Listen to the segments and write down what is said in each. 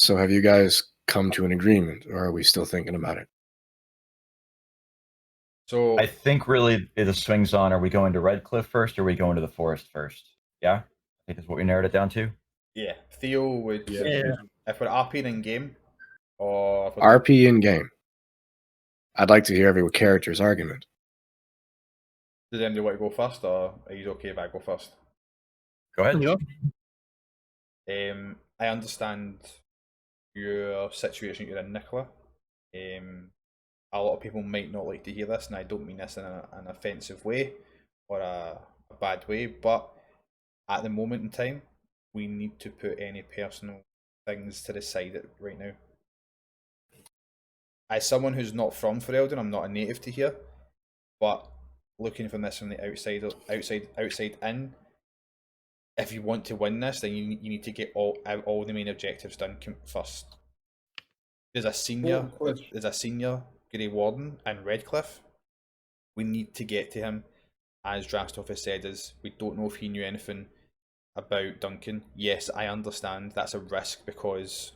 So have you guys come to an agreement, or are we still thinking about it? So I think really the swings on, are we going to Red Cliff first, or are we going to the forest first? Yeah? I think that's what we narrowed it down to. yeah, Theo would Yeah. if we're RPing in game or if we're RP in game. I'd like to hear every character's argument. does anybody want to go first, or are you okay if I go first? Go ahead. Yeah. I understand your situation you're in, Nicola. A lot of people might not like to hear this, and I don't mean this in an offensive way or a bad way, but at the moment in time, we need to put any personal things to the side right now. As someone who's not from Ferelden, I'm not a native to here, but looking from this from the outside in, if you want to win this, then you need to get all the main objectives done first. There's a senior Grey Warden in Redcliffe. We need to get to him. As Drastov has said, we don't know if he knew anything about Duncan. Yes, I understand that's a risk because,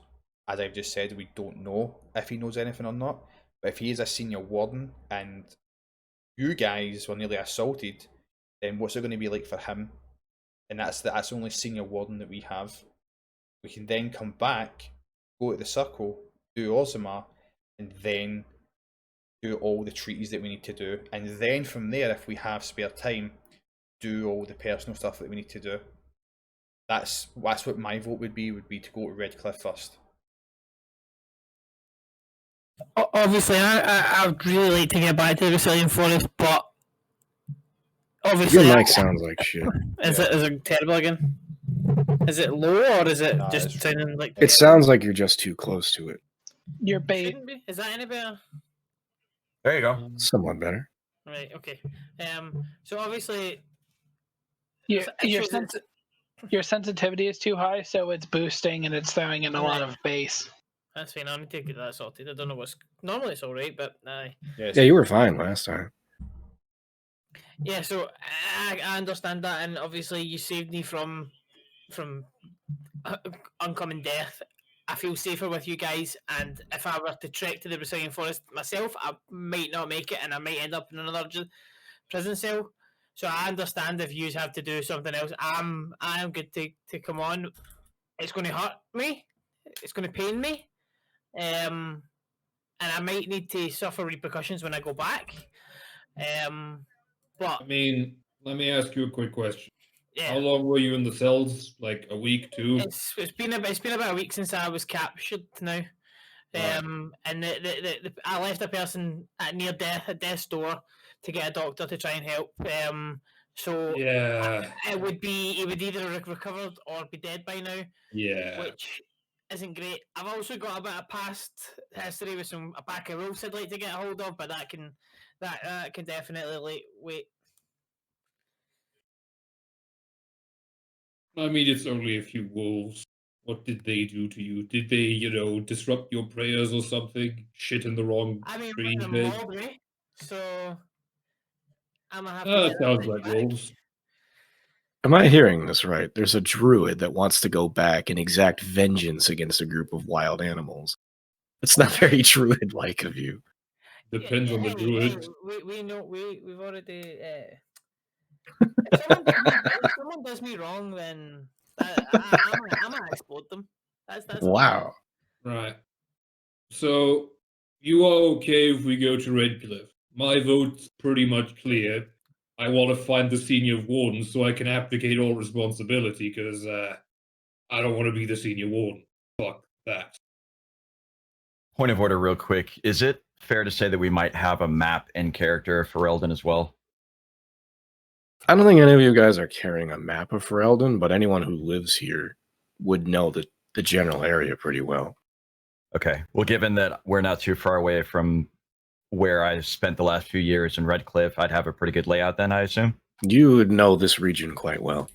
as I've just said, we don't know if he knows anything or not. But if he is a senior warden and you guys were nearly assaulted, then what's it going to be like for him? And that's the only senior warden that we have. We can then come back, go to the circle, do Ozima, and then do all the treaties that we need to do. And then from there, if we have spare time, do all the personal stuff that we need to do. That's what my vote would be to go to Redcliffe first. Obviously, I would really like to get back to the Brazilian Forest, but obviously, Your mic sounds like shit. Is it terrible again? Is it low or is it just sounding like? It sounds like you're just too close to it. Your bait. Shouldn't be. Is that any better? There you go. Somewhat better. Right. Okay. So obviously, your sensitivity is too high, so it's boosting and it's throwing in a lot of bass. That's fine. I need to get that sorted. I don't know what's normally it's all right, but Yeah, you were fine last time. Yeah, so I understand that, and obviously you saved me from oncoming death. I feel safer with you guys, and if I were to trek to the Brazilian Forest myself, I might not make it, and I might end up in another prison cell. So I understand if you have to do something else. I am good to come on. It's going to hurt me. It's going to pain me. And I might need to suffer repercussions when I go back. But I mean, let me ask you a quick question. Yeah. How long were you in the cells? Like a week, 2? It's been about a week since I was captured now. And I left a person at death's door to get a doctor to try and help. So yeah, it would either recovered or be dead by now. Yeah, which isn't great. I've also got a bit of past history with a pack of wolves I'd like to get a hold of, but that can definitely wait. I mean, it's only a few wolves. What did they do to you? Did they, disrupt your prayers or something? Shit in the wrong tree bed? So I'm gonna have to. That sounds like wolves. Am I hearing this right? There's a druid that wants to go back and exact vengeance against a group of wild animals. It's not very druid-like of you. Depends on the druid. We know we've already. If someone does me wrong, then I'm gonna explode them. That's wow. Right. So you are okay if we go to Redcliffe? My vote's pretty much clear. I want to find the senior warden so I can abdicate all responsibility because I don't want to be the senior warden. Fuck that. Point of order, real quick. Is it fair to say that we might have a map in character for Ferelden as well? I don't think any of you guys are carrying a map of Ferelden, but anyone who lives here would know the general area pretty well. Okay. Well, given that we're not too far away from where I spent the last few years in Redcliffe, I'd have a pretty good layout then, I assume? You would know this region quite well.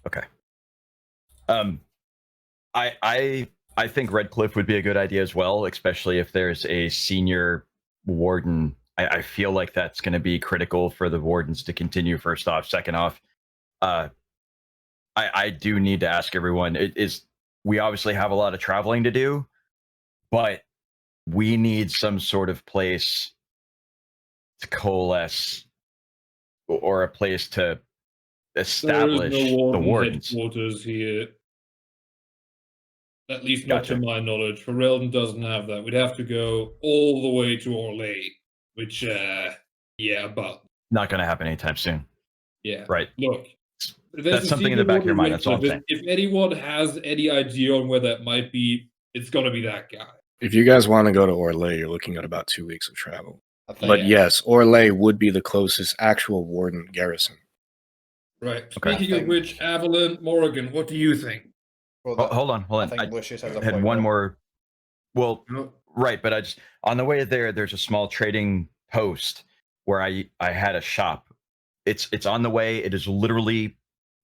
Okay. I think Redcliffe would be a good idea as well, especially if there's a senior warden. I feel like that's going to be critical for the wardens to continue, first off. Second off, I do need to ask everyone, we obviously have a lot of traveling to do, but we need some sort of place to coalesce or a place to There is establish no the warden wardens. headquarters here. At least not Gotcha. to my knowledge. Ferelden doesn't have that. We'd have to go all the way to Orlais, which, yeah, but Not going to happen anytime soon. yeah. Right. Look, there's That's a something in senior the back of your warden mind. That's all I'm Redcliffe. saying. If anyone has any idea on where that might be, it's gonna be that guy. If you guys want to go to Orlais, you're looking at about 2 weeks of travel. I think But Yeah. yes, Orlais would be the closest actual warden garrison. Right. Okay. Speaking of which, Avalon, Morrigan, what do you think? well, Oh, hold on. I think Lucius has a had point one there. more. Well, No. right, but I just on the way there's a small trading post where I had a shop. It's on the way. It is literally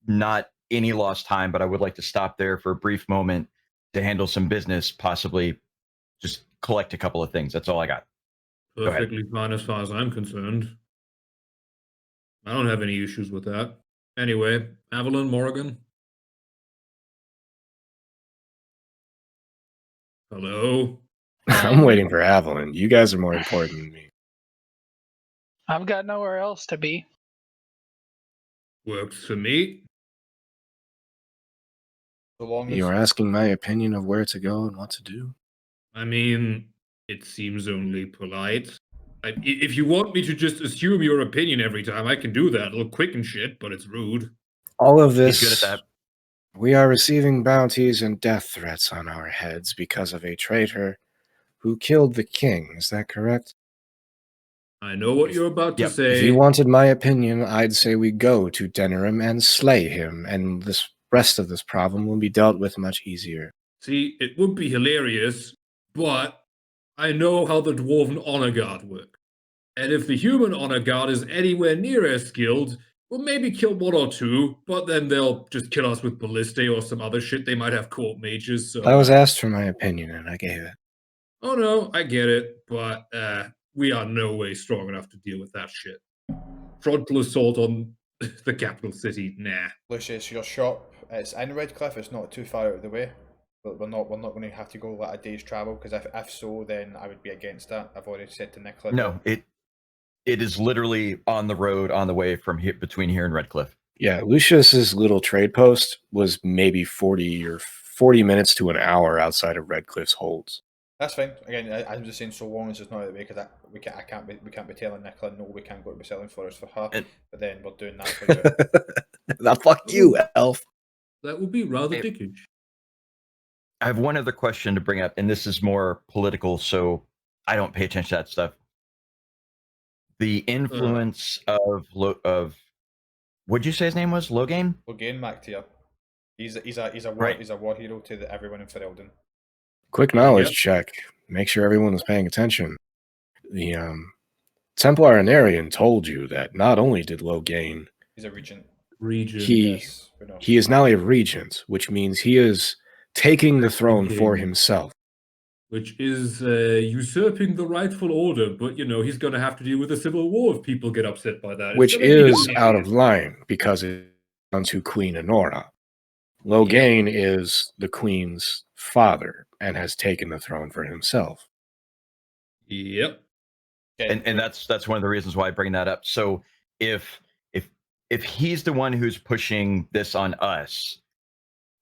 not any lost time, but I would like to stop there for a brief moment to handle some business, possibly just collect a couple of things. That's all I got. Go ahead. Perfectly fine as far as I'm concerned. I don't have any issues with that. Anyway, Avalon, Morrigan. Hello. I'm waiting for Avalon. You guys are more important than me. I've got nowhere else to be. Works for me. So long as You're asking my opinion of where to go and what to do? I mean, it seems only polite. If you want me to just assume your opinion every time, I can do that. Look quick and shit, but it's rude. All of He's this, good at that. we are receiving bounties and death threats on our heads because of a traitor who killed the king. Is that correct? I know what you're about to Yep. say. If you wanted my opinion, I'd say we go to Denerim and slay him, and this rest of this problem will be dealt with much easier. See, it would be hilarious, but I know how the Dwarven Honor Guard work. And if the human Honor Guard is anywhere near as skilled, we'll maybe kill one or two, but then they'll just kill us with Ballistae or some other shit. They might have court mages, so... I was asked for my opinion, and I gave it. Oh no, I get it, but we are no way strong enough to deal with that shit. Frontal assault on the capital city, nah. Lucius, your shop, it's in Redcliffe. It's not too far out of the way. But we're not going to have to go like a day's travel, because if so, then I would be against that. I've already said to Nicola. No, it is literally on the road on the way from here between here and Redcliffe. Yeah, Lucius's little trade post was maybe 40 minutes to an hour outside of Redcliffe's holds. That's fine. Again, I'm just saying, so long as it's not out of the way, because we can't be telling Nicola no, we can't go to be selling flowers for her. But then we're doing that for you. Now, fuck you, elf. That would be rather Hey. dickish. I have one other question to bring up, and this is more political, so I don't pay attention to that stuff. The influence of what'd you say his name was? Loghain? Loghain MacTier. He's a war hero to everyone in Ferelden. Quick knowledge Yep. check. Make sure everyone was paying attention. The Templar Anarian told you that not only did Loghain, He's a regent. He- we know. he is now a regent, which means he is taking the throne for Okay. himself. Which is usurping the rightful order, but you know, he's gonna have to deal with a civil war if people get upset by that. It's Which gonna be is an out of idiot. line because it's unto Queen Honora. Loghain is the queen's father and has taken the throne for himself. Yep. Okay, And that's one of the reasons why I bring that up. So if he's the one who's pushing this on us,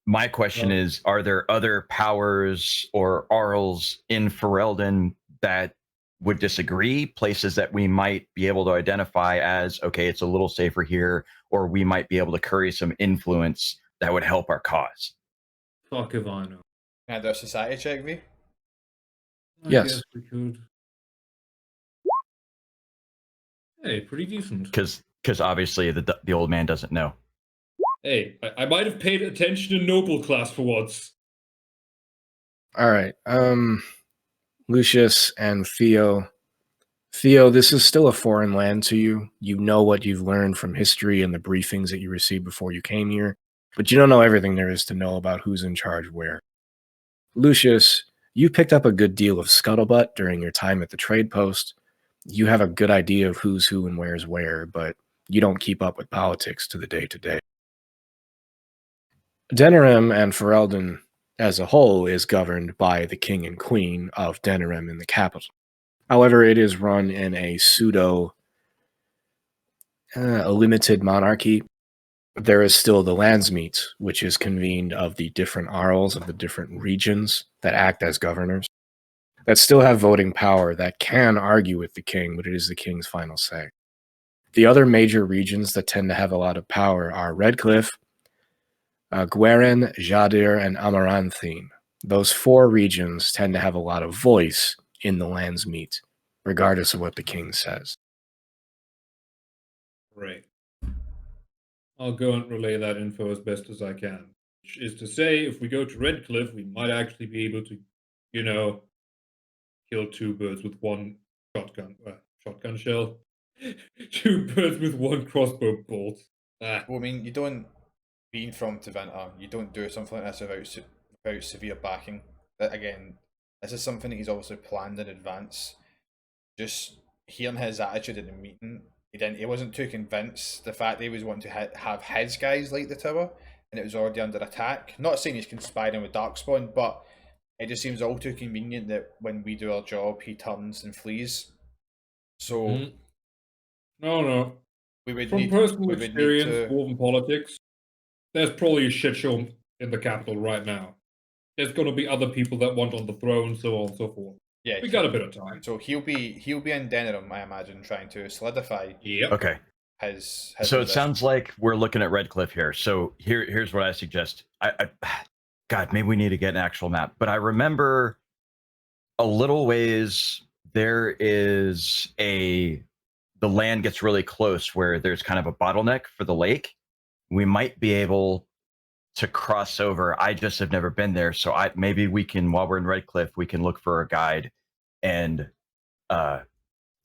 my question is, are there other powers or Arls in Ferelden that would disagree? Places that we might be able to identify as, okay, it's a little safer here, or we might be able to curry some influence that would help our cause. Fuck if I know. Can I do a society check, V? I Yes. guess we could. Hey, pretty decent. Because obviously the old man doesn't know. Hey, I might have paid attention in noble class for once. All right. Lucius and Theo. Theo, this is still a foreign land to you. You know what you've learned from history and the briefings that you received before you came here, but you don't know everything there is to know about who's in charge where. Lucius, you picked up a good deal of scuttlebutt during your time at the trade post. You have a good idea of who's who and where's where, but you don't keep up with politics to the day-to-day. Denerim and Ferelden, as a whole is governed by the king and queen of Denerim in the capital. However, it is run in a a limited monarchy. There is still the Landsmeet, which is convened of the different Arls of the different regions that act as governors, that still have voting power, that can argue with the king, but it is the king's final say. The other major regions that tend to have a lot of power are Redcliffe, Gweren, Jadir, and Amaranthine. Those 4 regions tend to have a lot of voice in the Landsmeet, regardless of what the king says. Right. I'll go and relay that info as best as I can. Which is to say, if we go to Redcliffe, we might actually be able to, kill 2 birds with one shotgun shell. 2 birds with one crossbow bolt. Ah. Well, I mean, you don't, being from Tevinter, you don't do something like this without severe backing. Again, this is something that he's obviously planned in advance. Just hearing his attitude at the meeting, he wasn't too convinced. The fact that he was wanting to have his guys light the tower, and it was already under attack. Not saying he's conspiring with Darkspawn, but it just seems all too convenient that when we do our job, he turns and flees. So No. we would From need personal we would need experience, to. Dwarven politics, there's probably a shit show in the capital right now. There's going to be other people that want on the throne, so on and so forth. Yeah, We got a bit of time. So he'll be in Denerim, I imagine, trying to solidify Yep. Okay. his So it position. sounds like we're looking at Redcliffe here. So here's what I suggest. God, maybe we need to get an actual map. But I remember a little ways there is the land gets really close where there's kind of a bottleneck for the lake. We might be able to cross over. I just have never been there, so maybe we can, while we're in Redcliffe, we can look for a guide and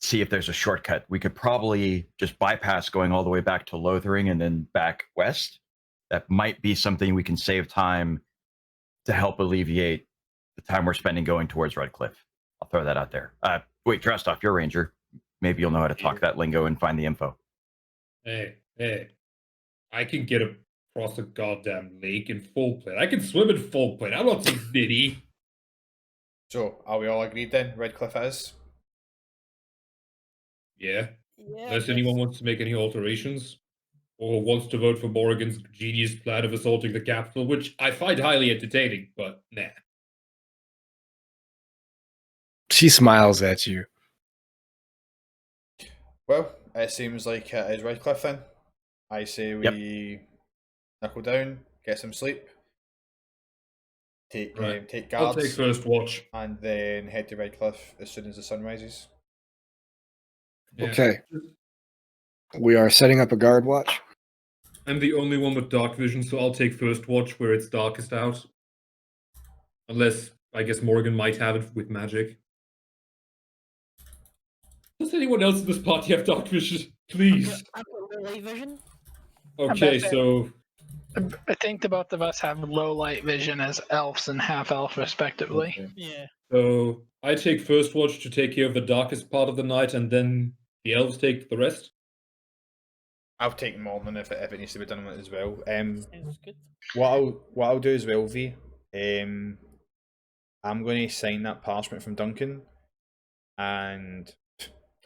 see if there's a shortcut. We could probably just bypass going all the way back to Lothering and then back west. That might be something we can save time to help alleviate the time we're spending going towards Redcliffe. I'll throw that out there. Wait, Drestoff, you're a ranger. Maybe you'll know how to talk that lingo and find the info. Hey. I can get across a goddamn lake in full plate. I can swim in full plate. I'm not some nitty. So are we all agreed then? Redcliffe is. Yeah. Yeah. Unless anyone wants to make any alterations. Or wants to vote for Morrigan's genius plan of assaulting the capital, which I find highly entertaining, but nah. She smiles at you. Well, it seems like it is Redcliffe then. I say we knuckle down, get some sleep, take Right. guards, I'll take first watch. and then head to Redcliffe as soon as the sun rises. Yeah. Okay. We are setting up a guard watch. I'm the only one with dark vision, so I'll take first watch where it's darkest out. Unless, I guess Morgan might have it with magic. Does anyone else in this party have dark vision? Please. I've got low light vision. Okay, bet so I think the both of us have low light vision as elves and half elf, respectively. okay. Yeah. So I take first watch to take care of the darkest part of the night, and then the elves take the rest. I'll take morning if it needs to be done as well. Sounds good. What I'll do as well, V. I'm going to sign that parchment from Duncan, and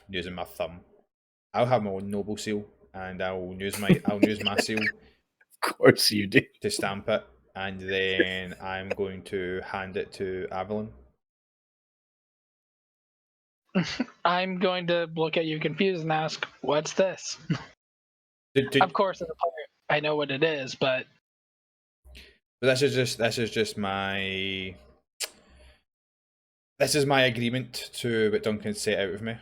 using my thumb, I'll have my own noble seal, and I'll use my seal Of course you do. to stamp it, and then I'm going to hand it to Avalon. I'm going to look at you confused and ask, "What's this?" Of course, as a player, I know what it is, but this is just my agreement to what Duncan set out with me.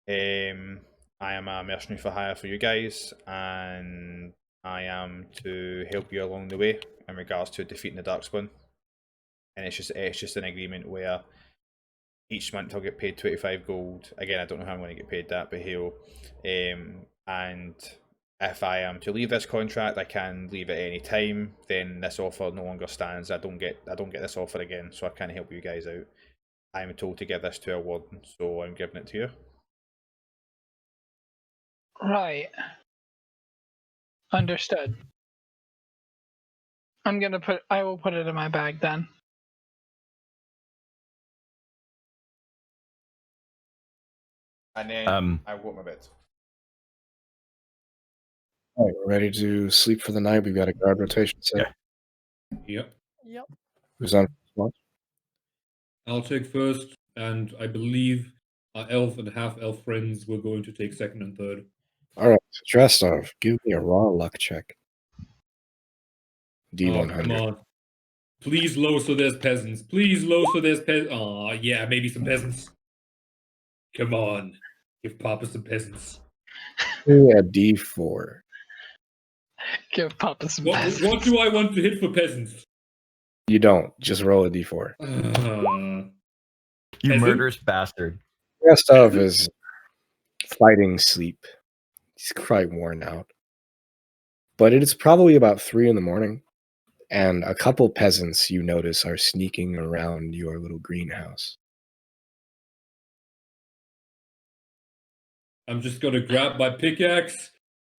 I am a mercenary for hire for you guys, and I am to help you along the way in regards to defeating the Darkspawn. And it's just an agreement where each month I'll get paid 25 gold. Again, I don't know how I'm going to get paid that, but he'll. And if I am to leave this contract, I can leave at any time. Then this offer no longer stands. I don't get this offer again, so I can't help you guys out. I'm told to give this to a warden, so I'm giving it to you. right. Understood. I will put it in my bag then. And then I go to my bed. All right, we're ready to sleep for the night. We've got a guard rotation set. Yep. Yep. Who's on first watch? I'll take first, and I believe our elf and half-elf friends were going to take second and third. All right, Drestov, give me a raw luck check. D100. Oh, come on. Please low so there's peasants. Please low so there's peasants. Aw, yeah, maybe some peasants. Come on. Give Papa some peasants. A D4. Give Papa some What peasants. do I want to hit for peasants? You don't. Just roll a D4. You Peasant? murderous bastard. Drestov is fighting sleep. He's quite worn out. But it is probably about 3 in the morning, and a couple peasants you notice are sneaking around your little greenhouse. I'm just gonna grab my pickaxe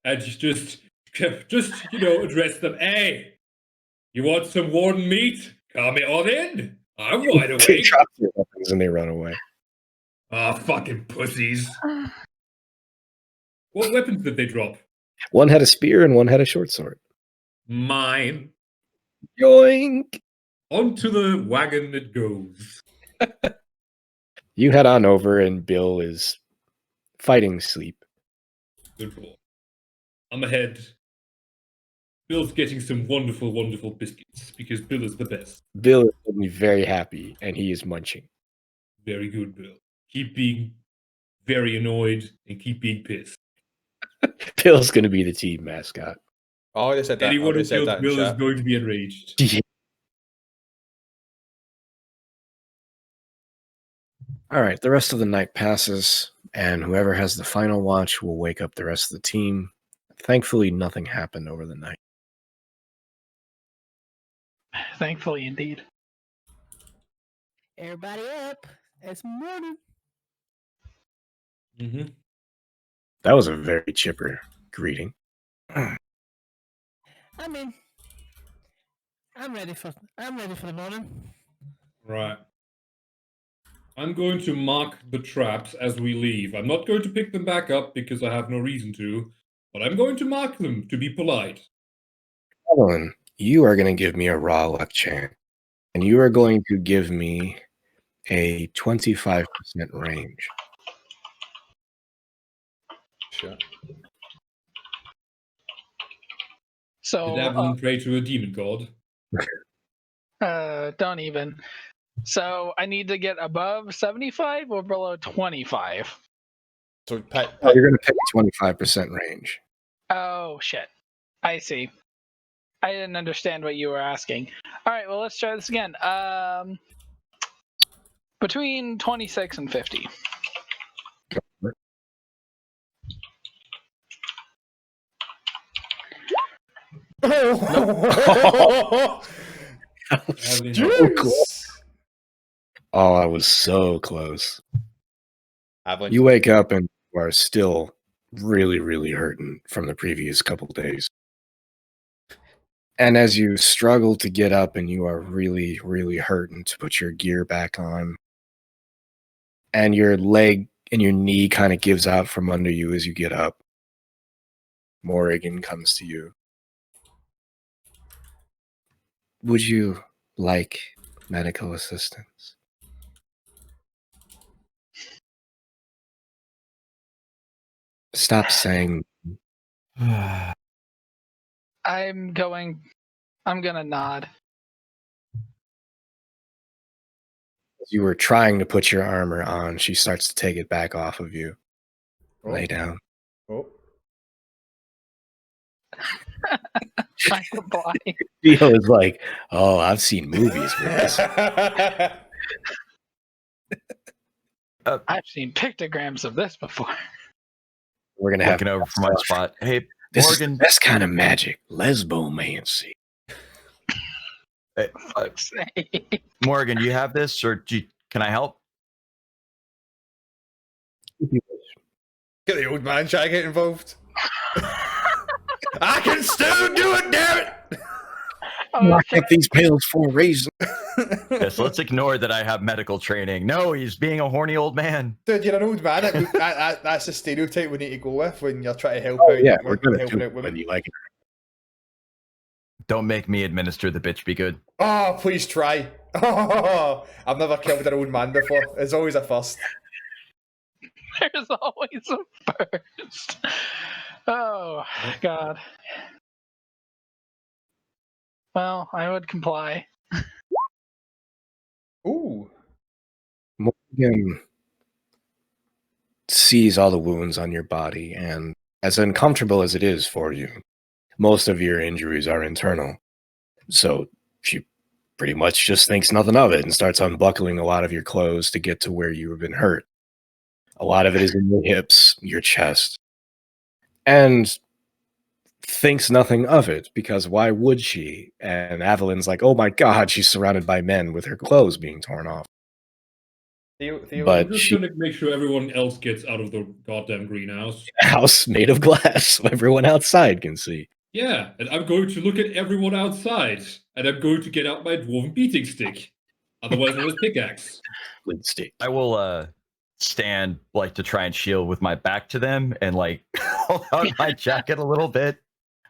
and just address them. Hey, you want some warden meat? Come on in. I'm wide They awake. drop their weapons and they run away. Ah, fucking pussies. What weapons did they drop? One had a spear and one had a short sword. Mine. Yoink! Onto the wagon it goes. You head on over, and Bill is fighting sleep. Good boy. I'm ahead. Bill's getting some wonderful, wonderful biscuits because Bill is the best. Bill is suddenly very happy, and he is munching. Very good, Bill. Keep being very annoyed and keep being pissed. Bill's going to be the team mascot. I already said that. Anyone who said kills that in Bill is chat. going to be enraged. All right, the rest of the night passes, and whoever has the final watch will wake up the rest of the team. Thankfully, nothing happened over the night. Thankfully, indeed. Everybody up. It's morning. Mm-hmm. That was a very chipper greeting. I mean, I'm ready for the morning. Right. I'm going to mark the traps as we leave. I'm not going to pick them back up because I have no reason to, but I'm going to mark them to be polite. Evelyn, you are going to give me a raw luck check, and you are going to give me a 25% range. Sure. So, Did Evelyn pray to a demon god? don't even. So I need to get above 75 or below 25. So Oh, you're going to pick a 25% range. Oh shit! I see. I didn't understand what you were asking. All right, well let's try this again. Between 26 and 50. Oh, I was so close. Evelyn. You wake up and you are still really, really hurting from the previous couple days. And as you struggle to get up and you are really, really hurting to put your gear back on, and your leg and your knee kind of gives out from under you as you get up, Morrigan comes to you. Would you like medical assistance? Stop saying. I'm gonna nod. As you were trying to put your armor on, she starts to take it back off of you. Oh. Lay down. Oh. My body. Theo is like, oh, I've seen movies with this. I've seen pictograms of this before. We're going to have Looking over from my spot. Hey, this Morgan. is the best kind of magic. Lesbomancy. Hey, Fuck's sake. Morgan, you have this, or can I help? Get the old man trying to get involved. I can still do it, damn it! I get these pails for a reason. Yes, let's ignore that I have medical training. No, he's being a horny old man. Dude, you're an old man. That's the stereotype we need to go with when you're trying to help Oh, out. yeah, we're gonna helping do out it whether women. you like it. Don't make me administer the bitch be good. Oh, please try. Oh, I've never killed an old man before. It's always a first. There's always a first. Oh, God. Well, I would comply. Ooh. Morgan sees all the wounds on your body, and as uncomfortable as it is for you, most of your injuries are internal. So she pretty much just thinks nothing of it and starts unbuckling a lot of your clothes to get to where you have been hurt. A lot of it is in your hips, your chest, and thinks nothing of it, because why would she? And Evelyn's like, oh my god, she's surrounded by men with her clothes being torn off. Theo, But I'm just she gonna make sure everyone else gets out of the goddamn greenhouse. a house made of glass so everyone outside can see. Yeah, and I'm going to look at everyone outside, and I'm going to get out my dwarven beating stick, otherwise known as pickaxe. With stick. I will stand like to try and shield with my back to them and like hold out my jacket a little bit.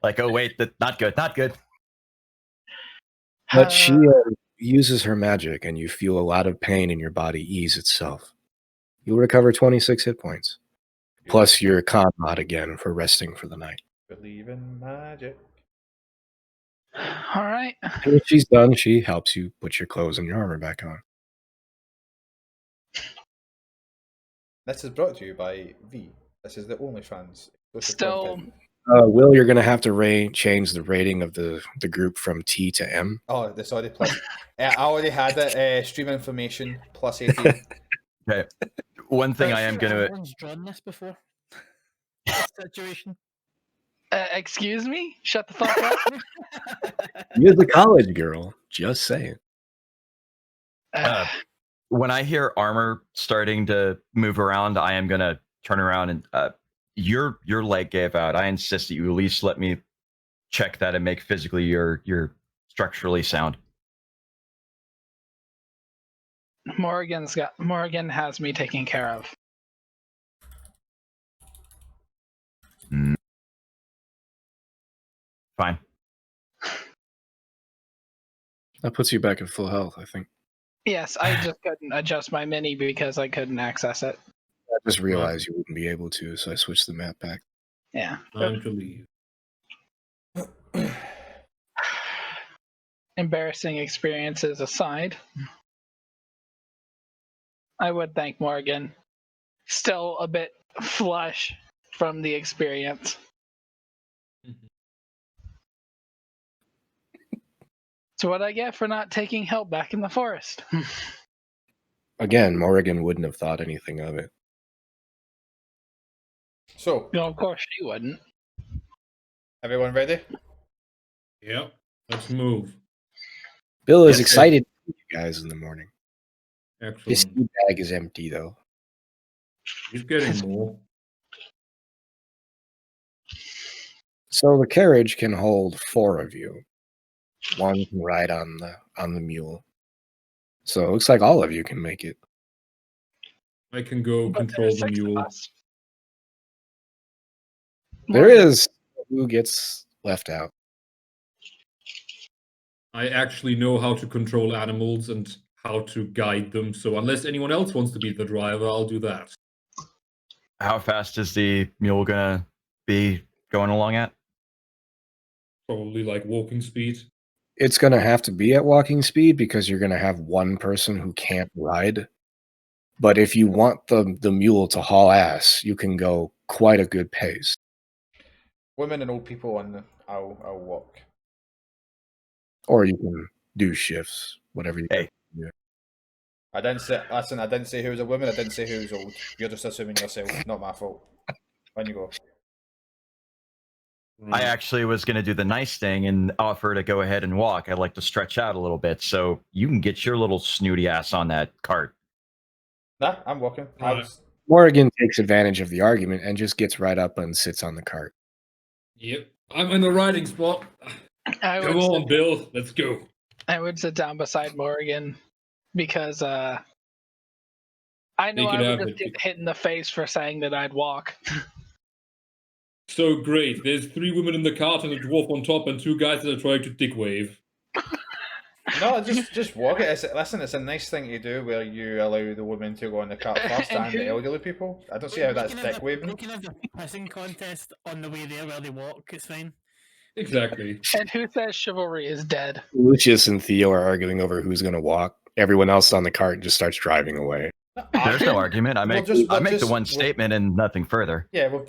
Like, oh wait, not good, not good. But she uses her magic, and you feel a lot of pain in your body ease itself. You'll recover 26 hit points, plus your con mod again for resting for the night. Believe in magic. All right. And when she's done, she helps you put your clothes and your armor back on. This is brought to you by V. This is the OnlyFans. Still, Will, you're going to have to change the rating of the group from T to M. Oh, this already plus. I already had it. Stream information plus 18. Okay. One thing I am gonna. Everyone's drawn this before. This situation. excuse me? Shut the fuck up. You're the college girl. Just saying. When I hear armor starting to move around, I am gonna turn around and your leg gave out. I insist that you at least let me check that and make physically you're structurally sound. Morgan has me taken care of. Fine. That puts you back at full health, I think. Yes, I just couldn't adjust my mini because I couldn't access it. I just realized you wouldn't be able to, so I switched the map back. Yeah. Time to leave. Embarrassing experiences aside, I would thank Morgan. Still a bit flush from the experience. It's what I get for not taking help back in the forest. Again, Morrigan wouldn't have thought anything of it. So, No, of course she wouldn't. everyone ready? Yep, let's move. Bill is Yes, excited to see you guys in the morning. His Excellent. tea bag is empty, though. He's getting more. So the carriage can hold 4 of you. One can ride on the mule. So it looks like all of you can make it. I can go But control there's the 6 of mule. us. There Morgan, is who gets left out. I actually know how to control animals and how to guide them, so unless anyone else wants to be the driver, I'll do that. How fast is the mule gonna be going along at? Probably like walking speed. It's going to have to be at walking speed because you're going to have one person who can't ride. But if you want the mule to haul ass, you can go quite a good pace. Women and old people I'll walk. Or you can do shifts, whatever you Hey. do. I didn't say who was a woman, I didn't say who was old. You're just assuming yourself, not my fault. When you go. I actually was going to do the nice thing and offer to go ahead and walk. I'd like to stretch out a little bit so you can get your little snooty ass on that cart. Nah, I'm walking. I Right. was Morrigan takes advantage of the argument and just gets right up and sits on the cart. Yep. I'm in the riding spot. Come on, Bill. Let's go. I would sit down beside Morgan because I know They could I would have just it. get hit in the face for saying that I'd walk. So great. There's 3 women in the cart and a dwarf on top, and 2 guys that are trying to dick wave. No, just walk it. Listen, it's a nice thing to do where you allow the woman to go on the cart first And and the elderly people. I don't see how that's dick We waving. can have the pissing contest on the way there where they walk. It's fine. Exactly. And who says chivalry is dead? Lucius and Theo are arguing over who's going to walk. Everyone else on the cart just starts driving away. There's no argument. I make the one we'll- statement and nothing further. Yeah, we're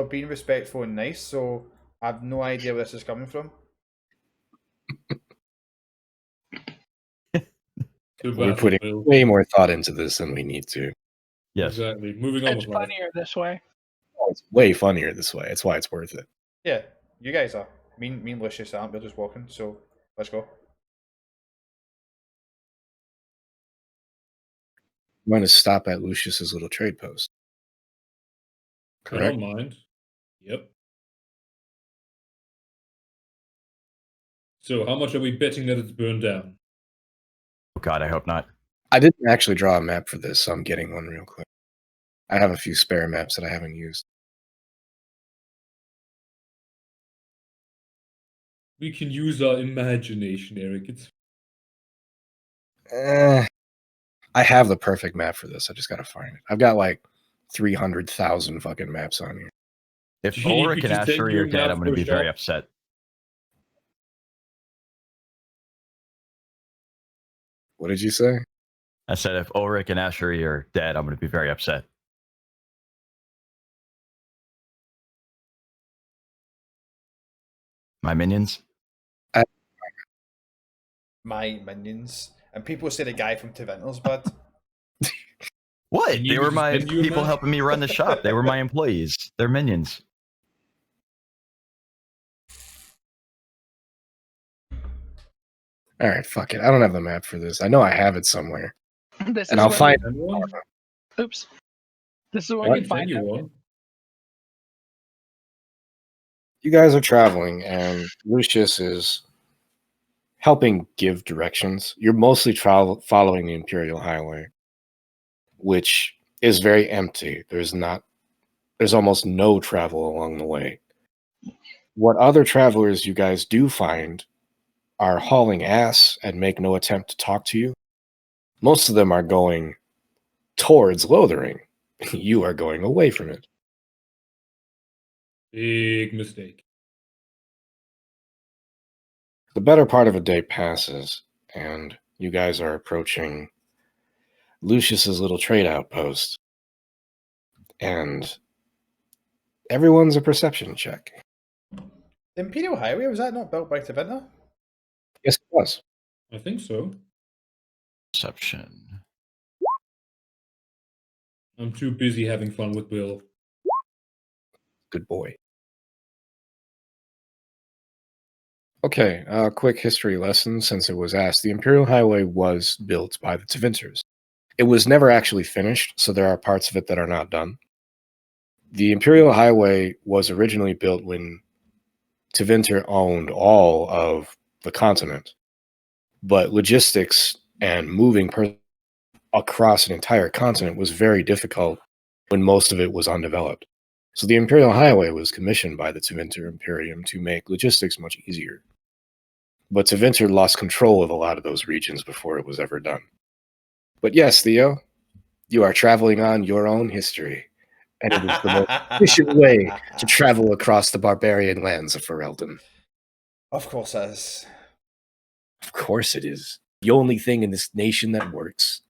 being respectful and nice, so I have no idea where this is coming from. We're putting way more thought into this than we need to. Yes. Exactly. Moving on It's with life. funnier this way. Oh, it's way funnier this way. That's why it's worth it. Yeah, you guys are. Me and Lucius aren't. We're just walking, so let's go. I'm going to stop at Lucius's little trade post. I Correct? don't mind. Yep. So, how much are we betting that it's burned down? Oh God, I hope not. I didn't actually draw a map for this, so I'm getting one real quick. I have a few spare maps that I haven't used. We can use our imagination, Eric. It's I have the perfect map for this. I just got to find it. I've got like 300,000 fucking maps on here. If Gee, Ulrich could and you send Ashery your are dead, map I'm going to for be very shop? upset. What did you say? I said if Ulrich and Ashery are dead, I'm going to be very upset. My minions? My minions. And people say the guy from Tevinter's bud. What? Can you They were just my send you a people map? helping me run the shop. They were my employees. They're minions. All right, fuck it. I don't have the map for this. I know I have it somewhere. This And is I'll when- find anyone? Oops. This is I when can you send find you out. one. you guys are traveling, and Lucius is helping give directions. You're mostly following the Imperial Highway, which is very empty. There's almost no travel along the way. What other travelers you guys do find are hauling ass and make no attempt to talk to you. Most of them are going towards Lothering. You are going away from it. Big mistake. The better part of a day passes, and you guys are approaching Lucius's little trade outpost. And everyone's a perception check. The Imperial Highway, was that not built by Tevinter? Yes, it was. I think so. Perception. I'm too busy having fun with Bill. Good boy. Okay, a quick history lesson since it was asked. The Imperial Highway was built by the Tevinters. It was never actually finished, so there are parts of it that are not done. The Imperial Highway was originally built when Tevinter owned all of the continent, but logistics and moving across an entire continent was very difficult when most of it was undeveloped. So the Imperial Highway was commissioned by the Tevinter Imperium to make logistics much easier. But Tevinter lost control of a lot of those regions before it was ever done. But yes, Theo, you are traveling on your own history, and it is the most efficient way to travel across the barbarian lands of Ferelden. Of course it is. Of course it is. The only thing in this nation that works.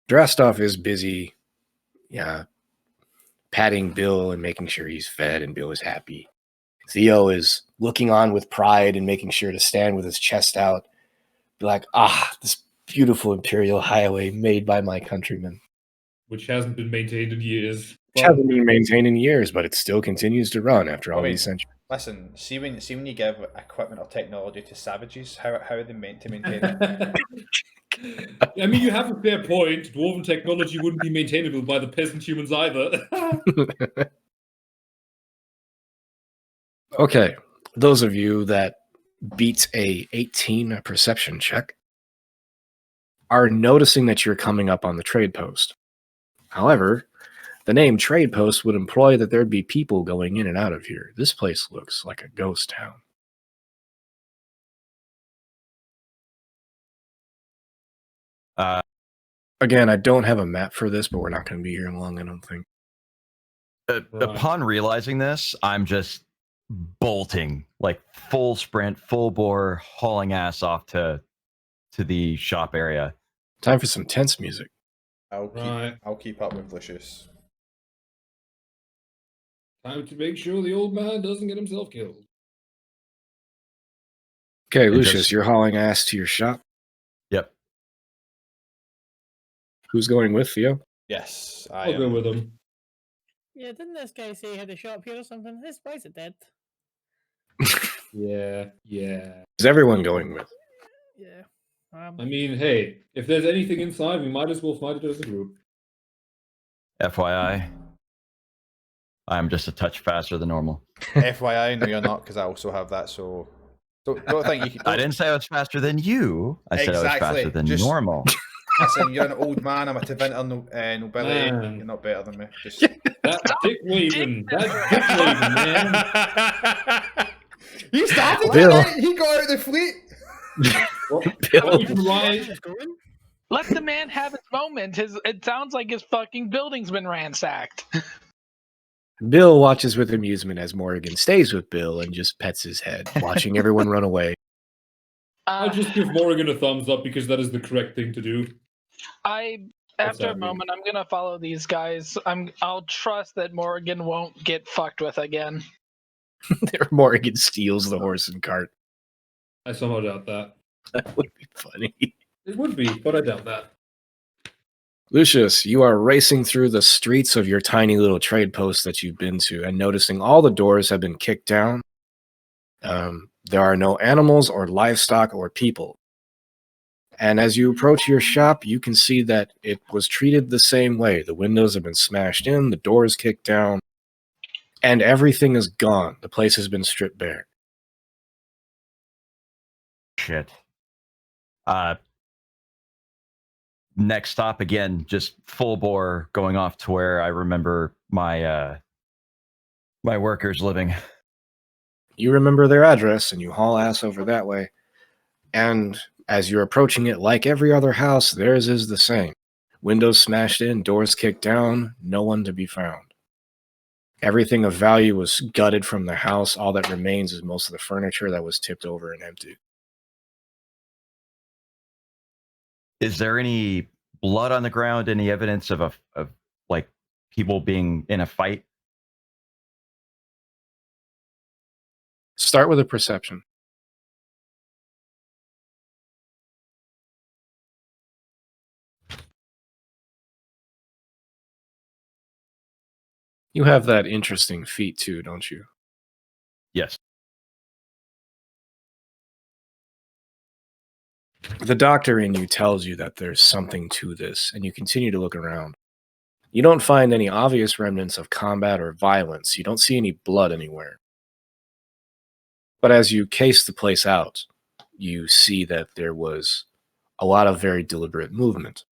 Drastov is busy, patting Bill and making sure he's fed and Bill is happy. Theo is looking on with pride and making sure to stand with his chest out. Be like, this beautiful Imperial Highway made by my countrymen. Which hasn't been maintained in years. Which hasn't been maintained in years, but it still continues to run after all these centuries. Listen, see when you give equipment or technology to savages, how are they meant to maintain it? I mean, you have a fair point. Dwarven technology wouldn't be maintainable by the peasant humans either. Okay, Those of you that beat a 18 perception check are noticing that you're coming up on the trade post. However, the name trade post would imply that there'd be people going in and out of here. This place looks like a ghost town. Again, I don't have a map for this, but we're not going to be here long, I don't think. Upon realizing this, I'm just bolting, like full sprint, full bore, hauling ass off to the shop area. Time for some tense music. I'll keep up with Lucius. Time to make sure the old man doesn't get himself killed. Okay, Lucius, you're hauling ass to your shop. Yep. Who's going with Theo? Yes, I'll go with him. Yeah, didn't this guy say he had a shop here or something? Why is it dead? Yeah. Is everyone going with? Yeah. I mean, hey, if there's anything inside, we might as well find it as a group. FYI, I'm just a touch faster than normal. FYI, no, you're not, because I also have that. So don't think you can. I didn't say I was faster than you. I said I was faster than normal. Listen, you're an old man. I'm a Tevinter nobility. Man. You're not better than me. Just... That dick waving, man. He started Bill. it. He got out of the fleet. Let the man have his moment. It sounds like his fucking building's been ransacked. Bill watches with amusement as Morrigan stays with Bill and just pets his head, watching everyone run away. I just give Morrigan a thumbs up because that is the correct thing to do. After a moment, I'm gonna follow these guys. I'll trust that Morrigan won't get fucked with again. Morrigan steals the horse and cart. I somehow doubt that. That would be funny. It would be, but I doubt that. Lucius, you are racing through the streets of your tiny little trade post that you've been to and noticing all the doors have been kicked down. There are no animals or livestock or people. And as you approach your shop, you can see that it was treated the same way. The windows have been smashed in, the doors kicked down, and everything is gone. The place has been stripped bare. Shit. Next stop again, just full bore going off to where I remember my my workers living. You remember their address and you haul ass over that way. And as you're approaching it, like every other house, theirs is the same. Windows smashed in, doors kicked down, no one to be found. Everything of value was gutted from the house. All that remains is most of the furniture that was tipped over and empty. Is there any blood on the ground? Any evidence of like people being in a fight? Start with a perception. You have that interesting feat too, don't you? Yes. The doctor in you tells you that there's something to this, and you continue to look around. You don't find any obvious remnants of combat or violence. You don't see any blood anywhere. But as you case the place out, you see that there was a lot of very deliberate movement.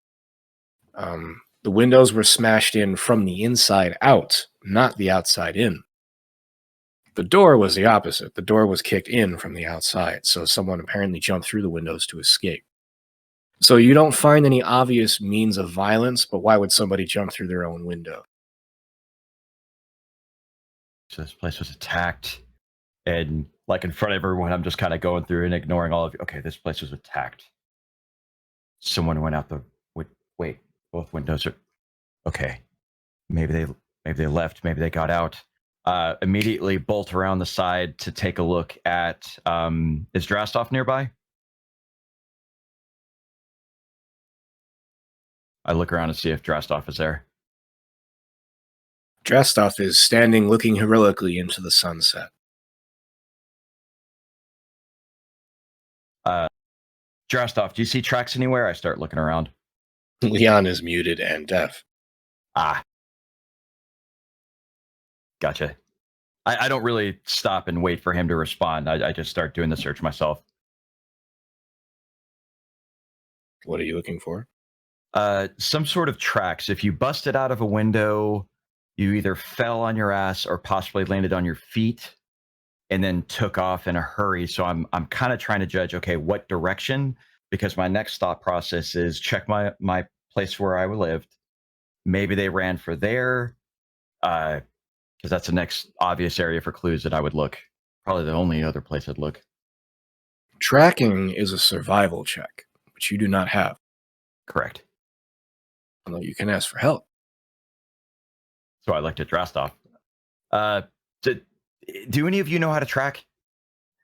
The windows were smashed in from the inside out, not the outside in. The door was the opposite. The door was kicked in from the outside, so someone apparently jumped through the windows to escape. So you don't find any obvious means of violence, but why would somebody jump through their own window? So this place was attacked, and like in front of everyone, I'm just kind of going through and ignoring all of you. Okay, this place was attacked. Someone went out the wait. Both windows are okay. Maybe they left. Maybe they got out. Immediately bolt around the side to take a look at. Is Drastov nearby? I look around to see if Drastov is there. Drastov is standing looking heroically into the sunset. Drastov, do you see tracks anywhere? I start looking around. Leon is muted and deaf. Ah. Gotcha. I don't really stop and wait for him to respond. I just start doing the search myself. What are you looking for? Some sort of tracks. If you busted out of a window, you either fell on your ass or possibly landed on your feet and then took off in a hurry. So I'm kind of trying to judge, okay, what direction? Because my next thought process is check my place where I lived. Maybe they ran for there, because that's the next obvious area for clues that I would look. Probably the only other place I'd look. Tracking is a survival check, which you do not have. Correct. Although you can ask for help. So I looked at Drastov. Do any of you know how to track?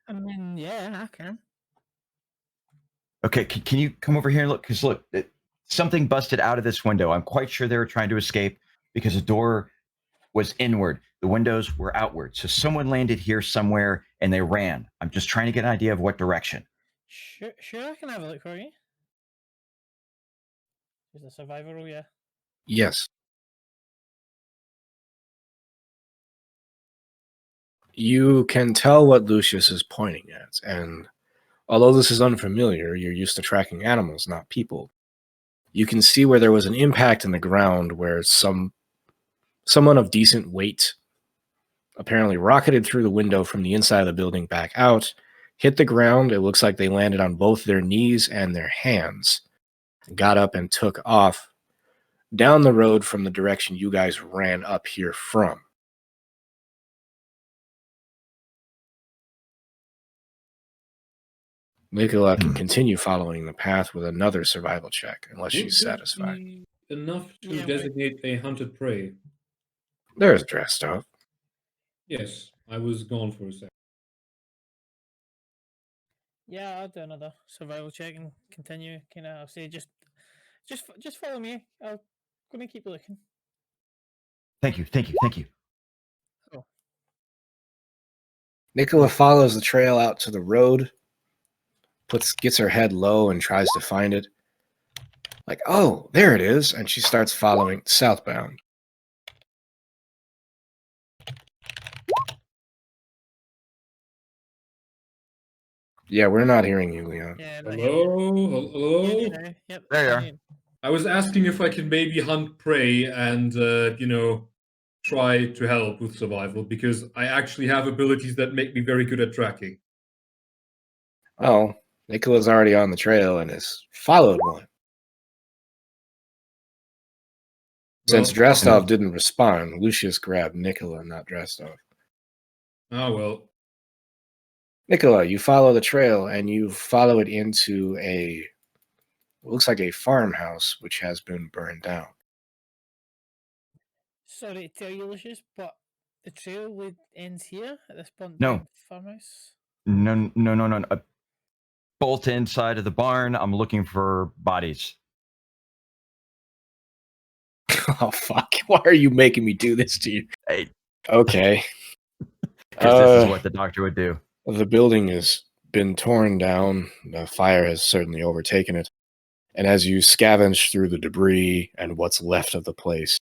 I mean, yeah, I can. Okay, can you come over here and look? Because look, something busted out of this window. I'm quite sure they were trying to escape because the door was inward. The windows were outward. So someone landed here somewhere and they ran. I'm just trying to get an idea of what direction. Sure, I can have a look for you. Is the survival roll, yeah? Yes. You can tell what Lucius is pointing at, and although this is unfamiliar, you're used to tracking animals, not people. You can see where there was an impact in the ground where someone of decent weight apparently rocketed through the window from the inside of the building back out, hit the ground. It looks like they landed on both their knees and their hands, got up and took off down the road from the direction you guys ran up here from. Nicola can continue following the path with another survival check, unless she's satisfied. Enough to Yeah, designate a hunted prey. There's Drastov. Yes, I was gone for a second. Yeah, I'll do another survival check and continue. I'll say just follow me. I'm gonna keep looking. Thank you. Oh. Nicola follows the trail out to the road, gets her head low and tries to find it. Like, oh, there it is. And she starts following southbound. Yeah, we're not hearing you, Leon. Yeah, Hello? Yep. There you are. I was asking if I can maybe hunt prey and, try to help with survival, because I actually have abilities that make me very good at tracking. Oh, Nicola's already on the trail and has followed one. Since Well, Drastov didn't respond, Lucius grabbed Nicola, not Drastov. Ah, well. Nicola, you follow the trail and you follow it into what looks like a farmhouse which has been burned down. Sorry to tell you, Lucius, but the trail ends here at this point. No. Farmhouse. No. Bolt inside of the barn. I'm looking for bodies. Oh, fuck. Why are you making me do this to you? Hey. Okay. Because this is what the doctor would do. The building has been torn down. The fire has certainly overtaken it. And as you scavenge through the debris and what's left of the place,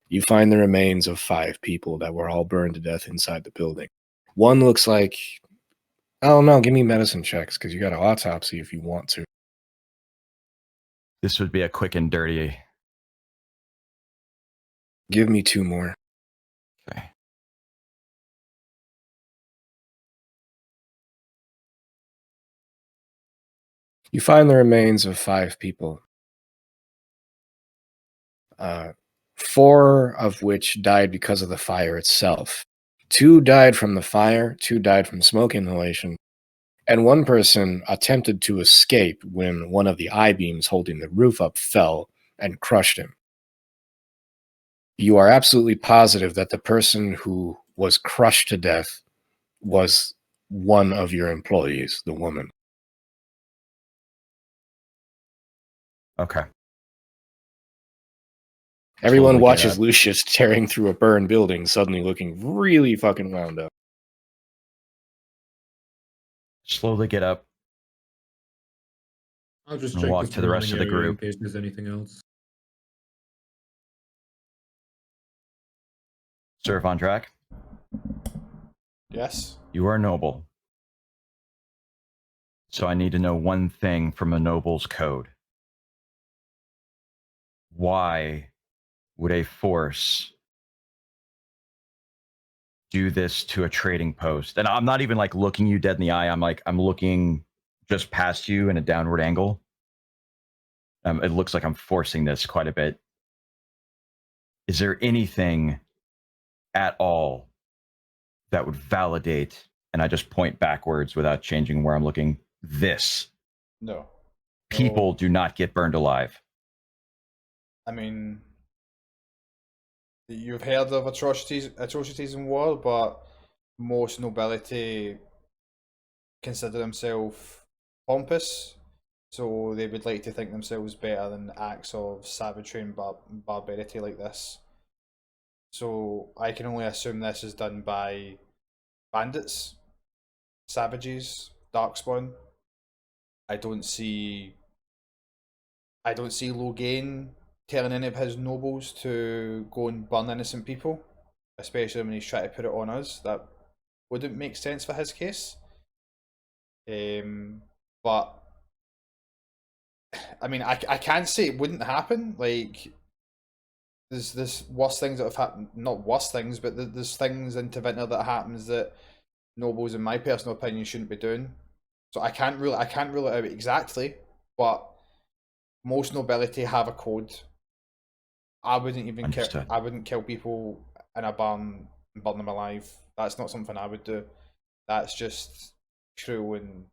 you find the remains of 5 people that were all burned to death inside the building. One looks like, I don't know, give me medicine checks, because you got an autopsy if you want to. This would be a quick and dirty. Give me 2 more. Okay. You find the remains of 5 people. 4 of which died because of the fire itself. 2 died from the fire, 2 died from smoke inhalation, and 1 person attempted to escape when one of the I-beams holding the roof up fell and crushed him. You are absolutely positive that the person who was crushed to death was one of your employees, the woman. Okay. Everyone Slowly watches get up. Lucius tearing through a burned building, suddenly looking really fucking wound up. Slowly get up. I'll just And check walk the to the rest of the surrounding area group. in case there's anything else. Sir Von Drac. Yes. You are a noble. So I need to know one thing from a noble's code. Why would a force do this to a trading post? And I'm not even like looking you dead in the eye. I'm looking just past you in a downward angle. It looks like I'm forcing this quite a bit. Is there anything at all that would validate, and I just point backwards without changing where I'm looking, this? No. People do not get burned alive. I mean, you've heard of atrocities in war, but most nobility consider themselves pompous, so they would like to think themselves better than acts of savagery and barbarity like this. So I can only assume this is done by bandits, savages, darkspawn. I don't see Logain telling any of his nobles to go and burn innocent people, especially when he's trying to put it on us. That wouldn't make sense for his case. But I mean, I can't say it wouldn't happen. Like, there's worse things that have happened. Not worse things, but there's things in Tevinter that happens that nobles, in my personal opinion, shouldn't be doing. So I can't rule it out exactly, but most nobility have a code. I wouldn't even kill people in a barn and burn them alive. That's not something I would do. That's just cruel and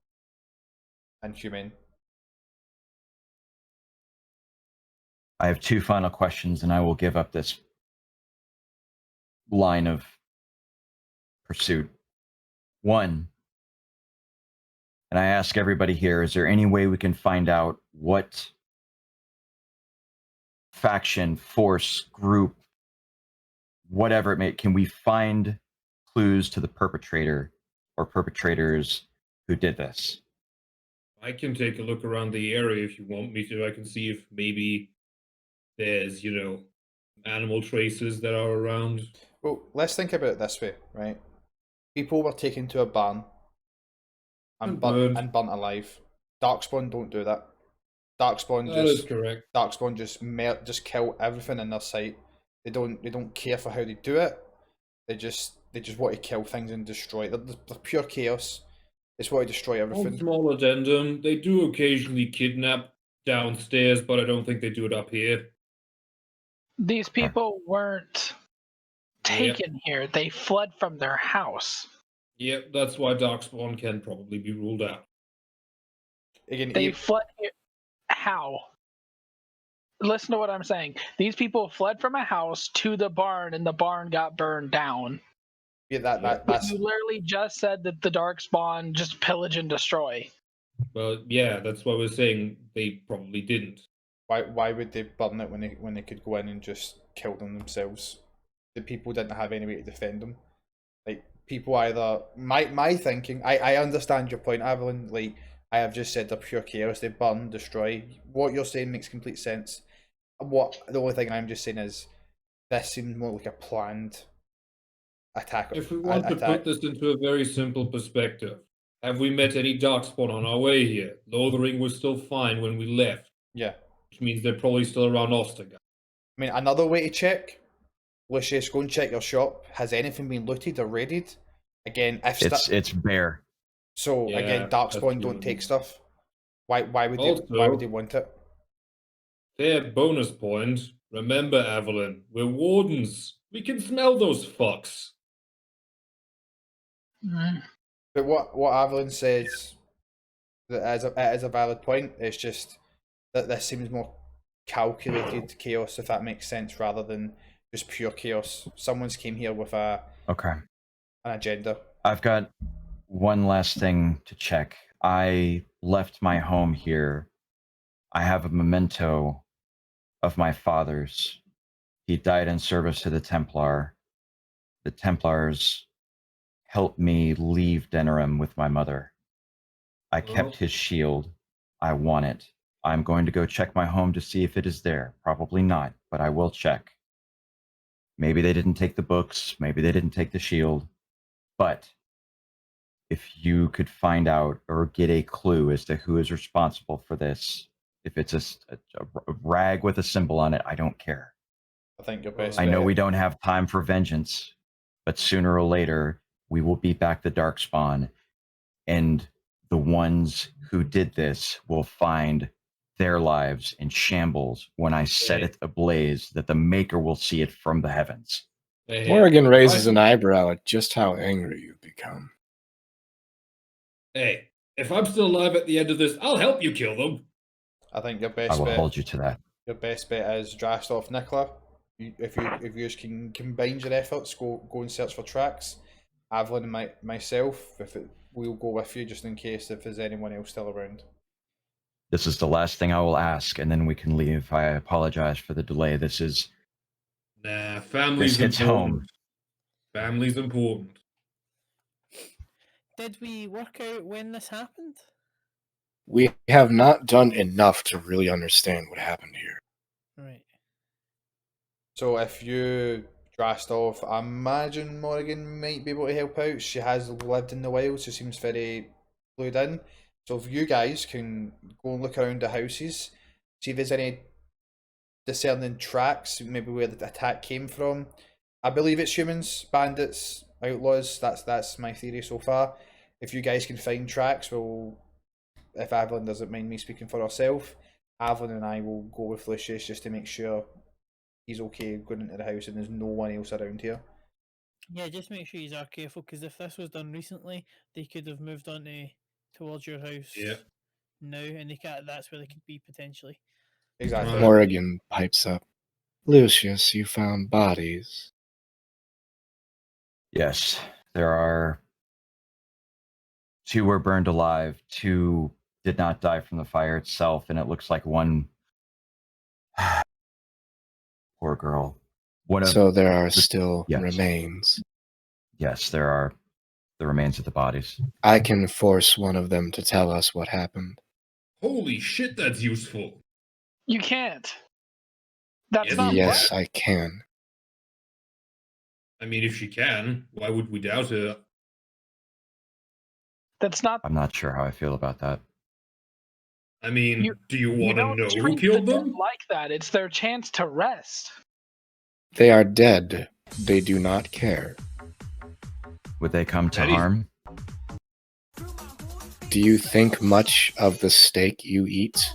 inhumane. I have two final questions, and I will give up this line of pursuit. One, and I ask everybody here, is there any way we can find out what faction, force, group, whatever it may, can we find clues to the perpetrator or perpetrators who did this? I can take a look around the area if you want me to. I can see if maybe there's, animal traces that are around. Well, let's think about it this way, right? People were taken to a barn and burnt alive. Darkspawn don't do that. Darkspawn is correct. Darkspawn just kill everything in their sight. They don't care for how they do it. They just want to kill things and destroy it. They're pure chaos. They just want to destroy everything. One small addendum: they do occasionally kidnap downstairs, but I don't think they do it up here. These people weren't taken here. They fled from their house. Yep, that's why Darkspawn can probably be ruled out. Again, they fled here. How? Listen to what I'm saying. These people fled from a house to the barn, and the barn got burned down. Yeah, that's... You literally just said that the Darkspawn just pillage and destroy. Well, yeah, that's why we're saying they probably didn't. Why would they burn it when they could go in and just kill them themselves? The people didn't have any way to defend them. Like, people either... My thinking... I understand your point, Evelyn. Like, I have just said they're pure chaos. They burn, destroy. What you're saying makes complete sense. The only thing I'm just saying is this seems more like a planned attack. If we want to put this into a very simple perspective, have we met any Darkspawn on our way here? Lothering was still fine when we left. Yeah. Which means they're probably still around Ostergard. I mean, another way to check, Lucius, go and check your shop. Has anything been looted or raided? Again, if it's bare. So again, Darkspawn don't take stuff. Why would they want it? Fair bonus point. Remember, Evelyn, we're wardens. We can smell those fucks. But what Evelyn says that is a valid point. It's just that this seems more calculated chaos, if that makes sense, rather than just pure chaos. Someone's came here with an agenda. I've got one last thing to check. I left my home here. I have a memento of my father's. He died in service to the Templar. The Templars helped me leave Denerim with my mother. I kept his shield. I want it. I'm going to go check my home to see if it is there. Probably not, but I will check. Maybe they didn't take the books. Maybe they didn't take the shield. But if you could find out or get a clue as to who is responsible for this, if it's a rag with a symbol on it, I don't care. I think your best I know bet. we don't have time for vengeance, but sooner or later, we will beat back the Darkspawn, and the ones who did this will find their lives in shambles when I set it ablaze, that the Maker will see it from the heavens. Morrigan raises an eyebrow at just how angry you've become. Hey, if I'm still alive at the end of this, I'll help you kill them. I think your I best will bet. hold you to that. Your best bet is Drastov Nicola. If you can combine your efforts, go and search for tracks. Avalon and myself, we'll go with you just in case if there's anyone else still around. This is the last thing I will ask, and then we can leave. I apologize for the delay. This Family's hits important. home. Family's important. Did we work out when this happened? We have not done enough to really understand what happened here. Right. So if you Drastov, I imagine Morrigan might be able to help out. She has lived in the wild, so seems very clued in. So if you guys can go and look around the houses, see if there's any discerning tracks, maybe where the attack came from. I believe it's humans, bandits, outlaws. That's my theory so far. If you guys can find tracks, if Avalon doesn't mind me speaking for herself, Avalon and I will go with Lucius just to make sure he's okay going into the house and there's no one else around here. Yeah, just make sure you are careful, because if this was done recently, they could have moved on towards your house now, and that's where they could be potentially. Exactly. Right. Morrigan pipes up. Lucius, you found bodies. Yes, there are 2 were burned alive, 2 did not die from the fire itself, and it looks like one poor girl. So there are still yes. remains. Yes, there are the remains of the bodies. I can force one of them to tell us what happened. Holy shit, that's useful. You can't. That's not Yes, right. I can. I mean, if she can, why would we doubt her? That's not. I'm not sure how I feel about that. I mean, do you You want to don't know who treat killed the dead them? like that. It's their chance to rest. They are dead. They do not care. Would they come to That is- harm? Do you think much of the steak you eat?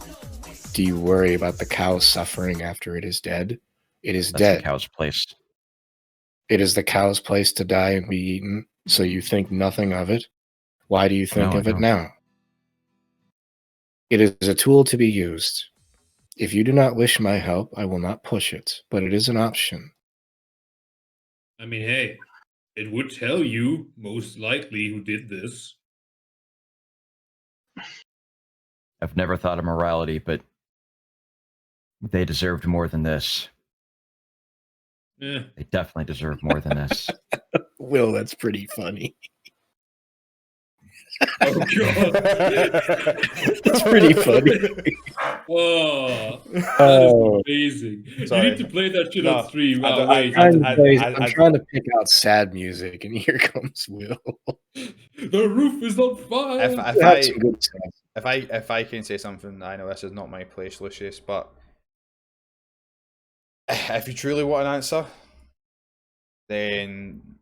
Do you worry about the cow suffering after it is dead? It is That's dead. the cow's place. It is the cow's place to die and be eaten, so you think nothing of it? Why do you think No, of it no. now? It is a tool to be used. If you do not wish my help, I will not push it, but it is an option. I mean, hey, it would tell you, most likely, who did this. I've never thought of morality, but they deserved more than this. Eh. They definitely deserve more than this. Will, that's pretty funny. Oh, God. That's pretty funny. Whoa. That Oh. is amazing. Sorry. You need to play that shit No, on stream. I Wow, don't- wait. I'm trying to pick out sad music, and here comes Will. The roof is on fire. If I can say something, I know this is not my place, Lucius, but if you truly want an answer, then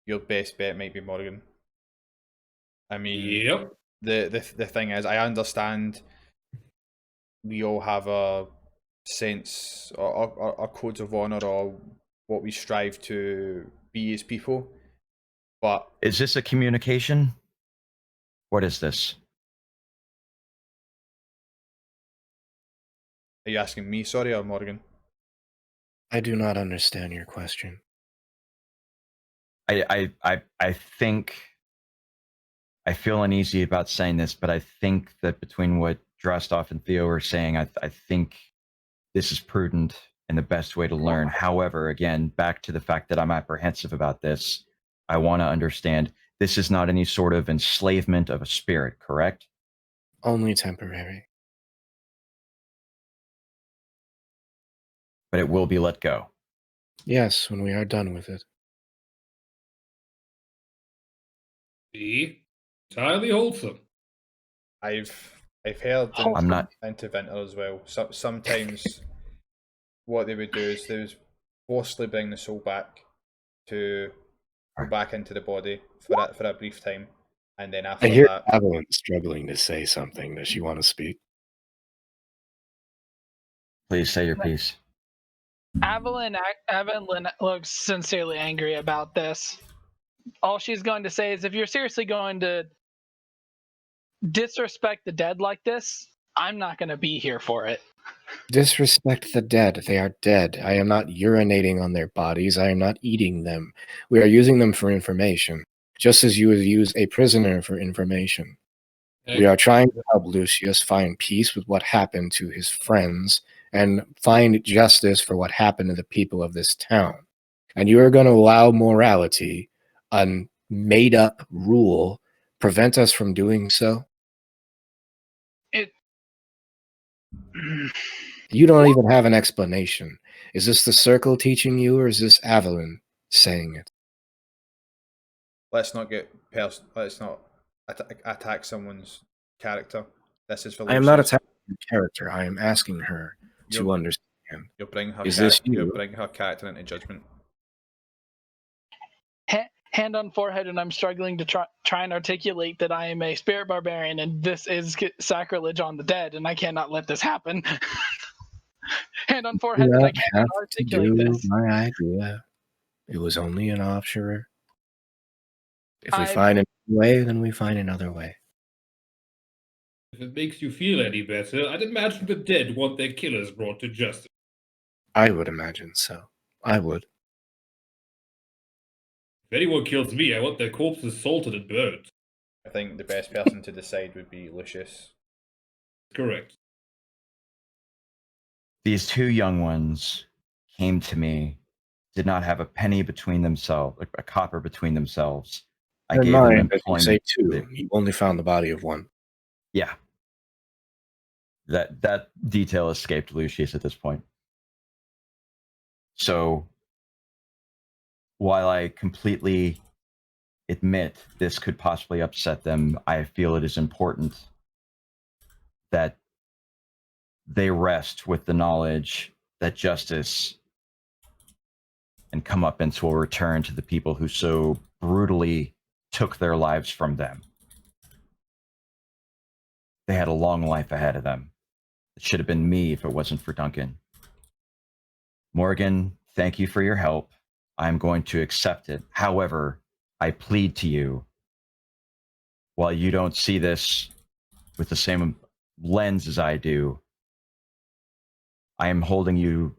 your best bet might be Morgan. I mean, Yep. the thing is, I understand we all have a sense or a codes of honor or what we strive to be as people, but Is this a communication? What is this? are you asking me, sorry, or Morgan? I do not understand your question. I think I feel uneasy about saying this, but I think that between what Drostov and Theo are saying, I think this is prudent and the best way to learn. However, again, back to the fact that I'm apprehensive about this, I want to understand this is not any sort of enslavement of a spirit, correct? Only temporary. But it will be let go. Yes, when we are done with it. See? Entirely wholesome. I've heard I'm not. into Winter as well. Sometimes what they would do is they would forcibly bring the soul back to go back into the body for a brief time, and then I after hear that, Evelyn struggling to say something. Does she want to speak? Please say your piece. Evelyn looks sincerely angry about this. All she's going to say is, if you're seriously going to disrespect the dead like this, I'm not going to be here for it. Disrespect the dead. They are dead. I am not urinating on their bodies. I am not eating them. We are using them for information, just as you would use a prisoner for information. We are trying to help Lucius find peace with what happened to his friends and find justice for what happened to the people of this town. And you are going to allow morality, a made-up rule, prevent us from doing so? It. You don't even have an explanation. Is this the circle teaching you, or is this Avalon saying it? let's not attack someone's character. This is for I am not Lucius. attacking your character. I am asking her to You're- understand. You'll bring her. Is this you? You'll bring her character into judgment. Hand on forehead, and I'm struggling to try and articulate that I am a spirit barbarian, and this is sacrilege on the dead, and I cannot let this happen. Hand on forehead, that I cannot articulate this. My idea. It was only an offshoot. If we I- find another way, then we find another way. If it makes you feel any better, I'd imagine the dead want their killers brought to justice. I would imagine so. I would. If anyone kills me, I want their corpses salted and burnt. I think the best person to decide would be Lucius. Correct. These two young ones came to me, did not have a penny between themselves, a copper between themselves. I Never gave them mind, but you employment. say two. You only found the body of one. Yeah. That detail escaped Lucius at this point. So while I completely admit this could possibly upset them, I feel it is important that they rest with the knowledge that justice and comeuppance will return to the people who so brutally took their lives from them. They had a long life ahead of them. It should have been me if it wasn't for Duncan. Morgan, thank you for your help. I'm going to accept it. However, I plead to you, while you don't see this with the same lens as I do, I am holding you.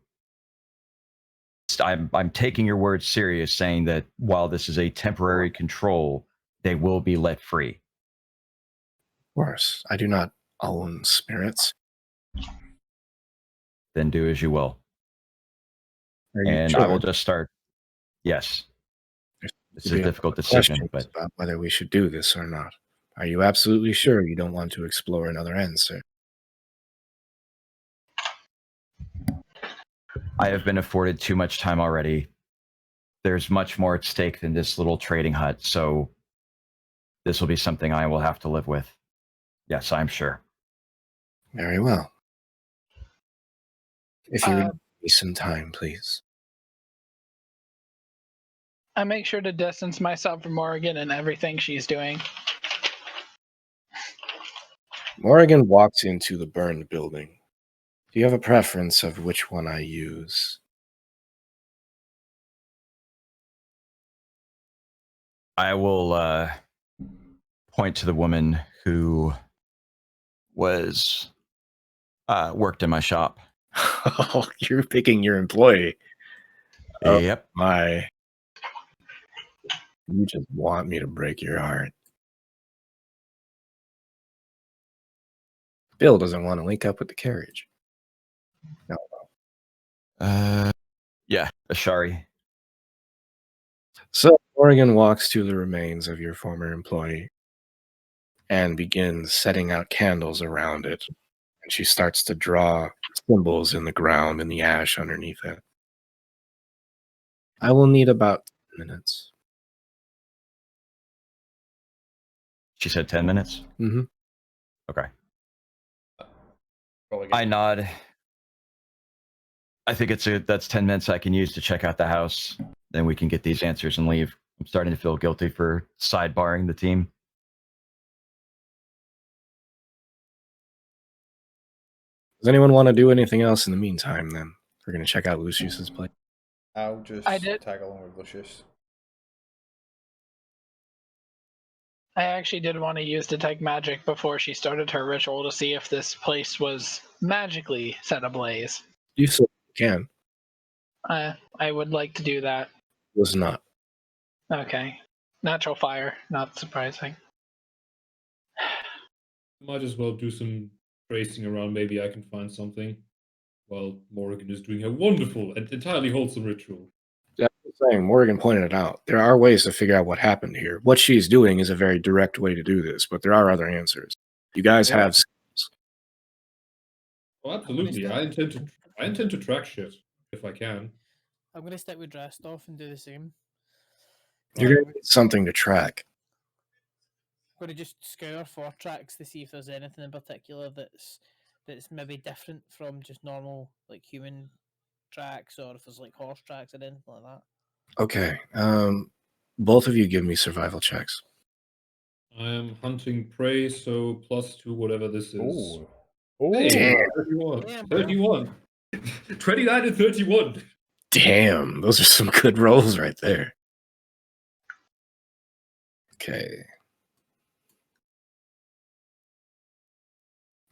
I'm taking your words serious, saying that while this is a temporary control, they will be let free. Of course, I do not own spirits. Then do as you will. And sure? I will just start. Yes. It's a difficult decision, but about whether we should do this or not. Are you absolutely sure you don't want to explore another end, sir? I have been afforded too much time already. There's much more at stake than this little trading hut, so this will be something I will have to live with. Yes, I'm sure. Very well. If you would give me some time, please. I make sure to distance myself from Morgan and everything she's doing. Morgan walks into the burned building. Do you have a preference of which one I use? I will point to the woman who was worked in my shop. Oh, you're picking your employee. Oh, Yep. my. You just want me to break your heart. Bill doesn't want to link up with the carriage. No. Yeah, Ashari. So Morgan walks to the remains of your former employee and begins setting out candles around it. And she starts to draw symbols in the ground and the ash underneath it. I will need about 10 minutes. She said 10 minutes? Mm-hmm. Okay. Probably I nod. I think that's 10 minutes I can use to check out the house. Then we can get these answers and leave. I'm starting to feel guilty for sidebarring the team. Does anyone want to do anything else in the meantime, then? We're going to check out Lucius's place. I'll just I did. tag along with Lucius. I actually did want to use detect magic before she started her ritual to see if this place was magically set ablaze. You still can. I would like to do that. Was not. Okay. Natural fire, not surprising. Might as well do some tracing around. Maybe I can find something. While Morgan is doing a wonderful and entirely wholesome ritual. That's the thing. Morgan pointed it out. There are ways to figure out what happened here. What she's doing is a very direct way to do this, but there are other answers. You guys Yeah. have skills. Oh, absolutely. I intend to track shit if I can. I'm going to stick with Drastov and do the same. You're going to need something to track. I'm going to just scour for tracks to see if there's anything in particular that's maybe different from just normal like human tracks, or if there's like horse tracks or anything like that. Okay. Both of you give me survival checks. I am hunting prey, so +2 whatever this is. Ooh. Hey, Damn. 31. Damn. 31. 29 and 31. Damn, those are some good rolls right there. Okay.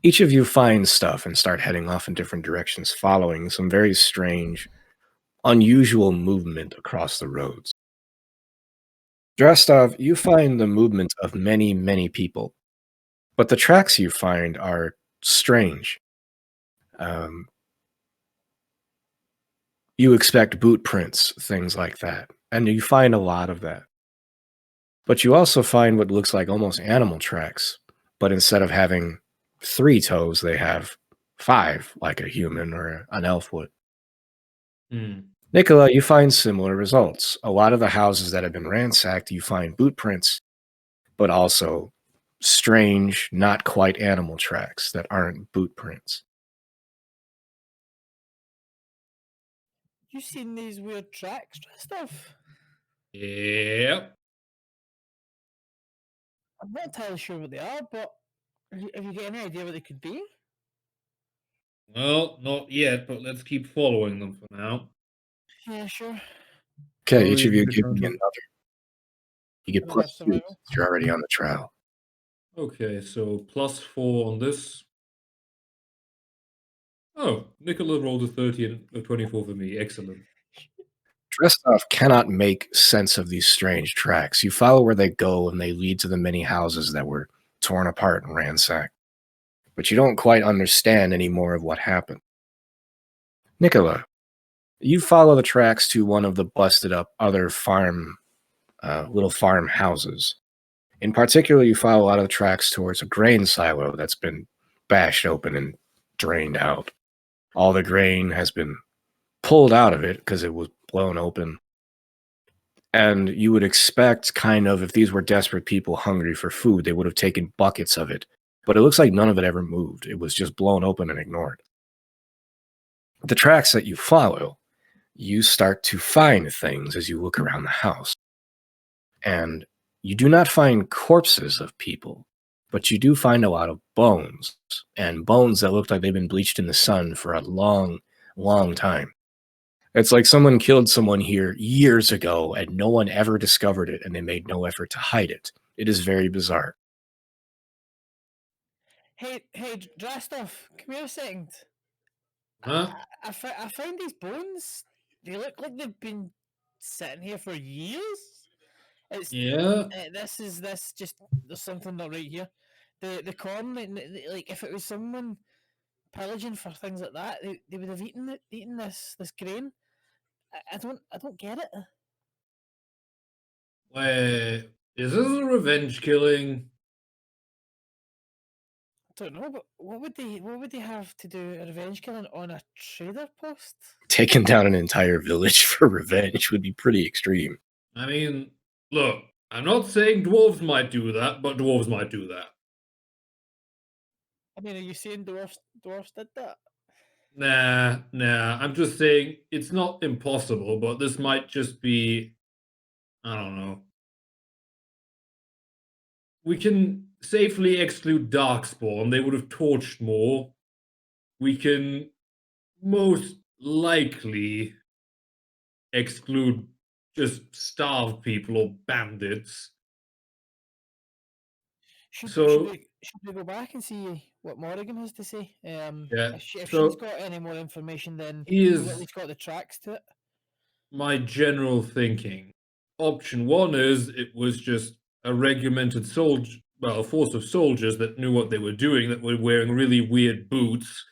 Each of you find stuff and start heading off in different directions, following some very strange, unusual movement across the roads. Drastov, you find the movement of many, many people, but the tracks you find are strange. You expect boot prints, things like that, and you find a lot of that. But you also find what looks like almost animal tracks, but instead of having 3 toes, they have 5, like a human or an elf would. Nicola, you find similar results. A lot of the houses that have been ransacked, you find boot prints, but also strange, not quite animal tracks that aren't boot prints. You seen these weird tracks, Drastov? Yep. I'm not entirely sure what they are, but have you got any idea what they could be? Well, not yet, but let's keep following them for now. Yeah, sure. Okay, each Oh, of you you give can- me another. You get Another +2 survival? since you're already on the trial. Okay, so +4 on this. Oh, Nicola rolled a 30 and a 24 for me. Excellent. Drestov cannot make sense of these strange tracks. You follow where they go, and they lead to the many houses that were torn apart and ransacked. But you don't quite understand any more of what happened. Nicola, you follow the tracks to one of the busted up other little farm houses. In particular, you follow a lot of the tracks towards a grain silo that's been bashed open and drained out. All the grain has been pulled out of it because it was blown open. And you would expect, kind of, if these were desperate people hungry for food, they would have taken buckets of it. But it looks like none of it ever moved. It was just blown open and ignored. The tracks that you follow, you start to find things as you look around the house. And you do not find corpses of people, but you do find a lot of bones, and bones that look like they've been bleached in the sun for a long, long time. It's like someone killed someone here years ago and no one ever discovered it, and they made no effort to hide it. It is very bizarre. Hey, Drastov, come here a second. Huh? I found these bones. They look like they've been sitting here for years. It's Yeah. this just there's something not right here. The corn, like if it was someone pillaging for things like that, they would have eaten this grain. I don't get it. Wait, is this a revenge killing? I don't know, but what would they have to do a revenge killing on a trader post? Taking down an entire village for revenge would be pretty extreme. I mean, look, I'm not saying dwarves might do that, but dwarves might do that. I mean, are you saying dwarfs did that? Nah. I'm just saying it's not impossible, but this might just be, I don't know. We can safely exclude Darkspawn. They would have torched more. We can most likely exclude just starved people or bandits. Should So we go back and see what Morrigan has to say? yeah, If she's so got any more information, then we've at here's least got the tracks to it. my general thinking. Option one is it was just a regimented soldier, well, a force of soldiers that knew what they were doing, that were wearing really weird boots,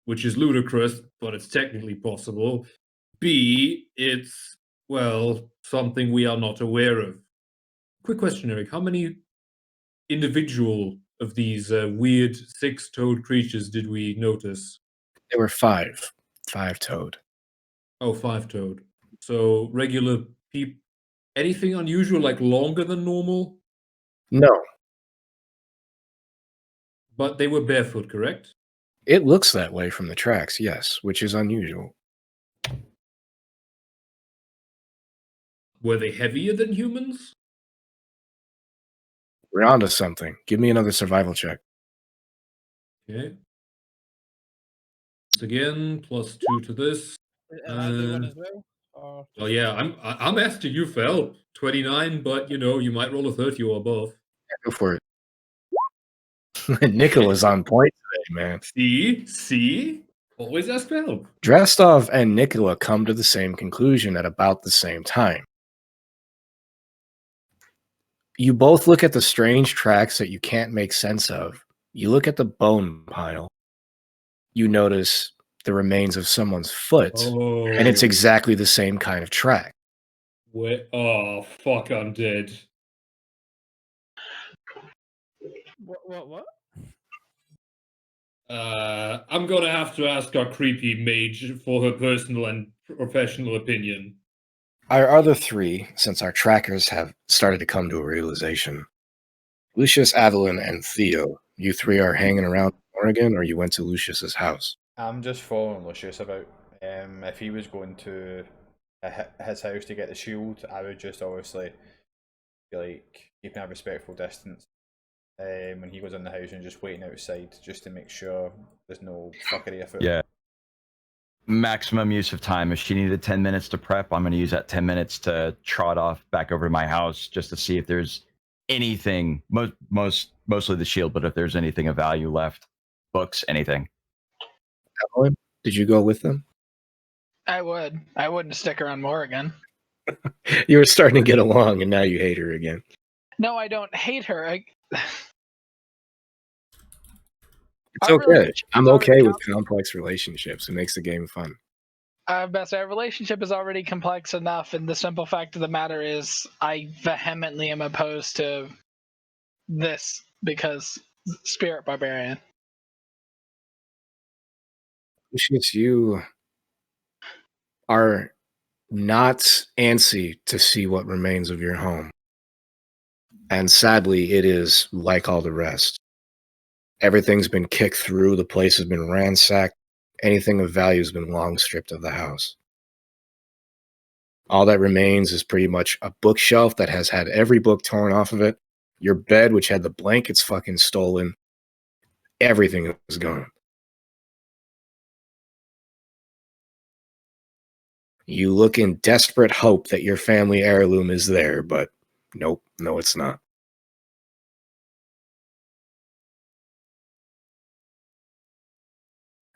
which is ludicrous, but it's technically possible. B, it's, well, something we are not aware of. Quick question, Eric. How many individual of these weird six-toed creatures did we notice? There were five-toed. Oh, five-toed. So regular people. Anything unusual, like longer than normal? No, But they were barefoot, correct? it looks that way from the tracks, yes, which is unusual. Were they heavier than humans? We're onto something. Give me another survival check. Okay. Once again, +2 to this. And I do one as well. Or Oh yeah, I'm asking you for help. 29, but you might roll a 30 or above. Yeah, go for it. Nicola's on point today, man. See? Always ask for help. Drastov and Nicola come to the same conclusion at about the same time. You both look at the strange tracks that you can't make sense of. You look at the bone pile. You notice the remains of someone's foot, and it's Oh, exactly the same kind of track. wait. Oh, fuck, I'm dead. what? I'm gonna have to ask our creepy mage for her personal and professional opinion. Our other three, since our trackers have started to come to a realization, Lucius, Evelyn, and Theo, you three are hanging around Oregon, or you went to Lucius's house? I'm just following Lucius about. If he was going to his house to get the shield, I would just obviously be like keeping a respectful distance. When he goes in the house and just waiting outside, just to make sure there's no fuckery afoot. Yeah. Maximum use of time. If she needed 10 minutes to prep, I'm going to use that 10 minutes to trot off back over to my house just to see if there's anything, mostly the shield, but if there's anything of value left, books, anything. Evelyn, did you go with them? I would. I wouldn't stick around Morrigan. You were starting to get along, and now you hate her again. No, I don't hate her. It's Our okay. relationship I'm is already okay with complex relationships. It makes the game fun. Best, our relationship is already complex enough, and the simple fact of the matter is, I vehemently am opposed to this because Spirit Barbarian. Lucius, you are not antsy to see what remains of your home. And sadly, it is like all the rest. Everything's been kicked through, the place has been ransacked, anything of value has been long stripped of the house. All that remains is pretty much a bookshelf that has had every book torn off of it, your bed, which had the blankets fucking stolen. Everything is gone. You look in desperate hope that your family heirloom is there, but nope, no, it's not.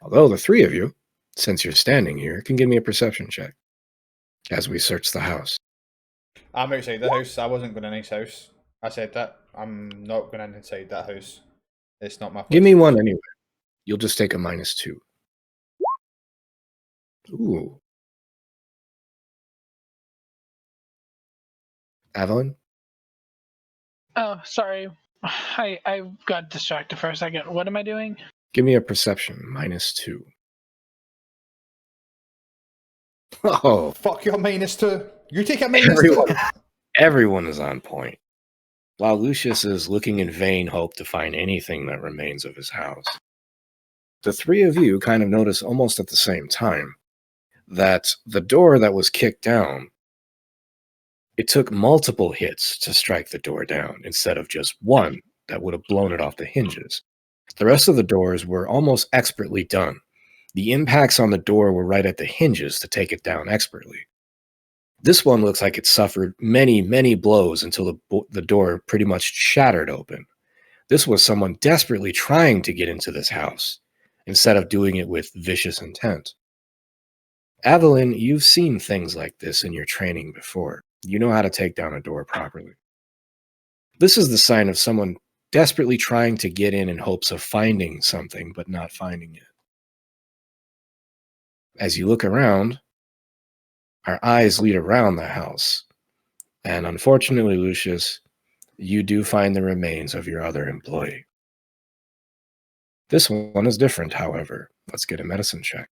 Although the three of you, since you're standing here, can give me a perception check as we search the house. I'm outside the house. I wasn't going in his house. I said that. I'm not going inside that house. It's not my place. Give me one anyway. You'll just take a -2. Ooh. Evelyn? Oh, sorry. I got distracted for a second. What am I doing? Give me a perception, -2. Oh, Fuck your -2. You take a -2. everyone is on point. while Lucius is looking in vain hope to find anything that remains of his house. The three of you kind of notice almost at the same time that the door that was kicked down, it took multiple hits to strike the door down instead of just one that would have blown it off the hinges. The rest of the doors were almost expertly done. The impacts on the door were right at the hinges to take it down expertly. This one looks like it suffered many, many blows until the door pretty much shattered open. This was someone desperately trying to get into this house, instead of doing it with vicious intent. Evelyn, you've seen things like this in your training before. You know how to take down a door properly. This is the sign of someone desperately trying to get in hopes of finding something, but not finding it. As you look around, our eyes lead around the house, and unfortunately, Lucius, you do find the remains of your other employee. This one is different, however. Let's get a medicine check.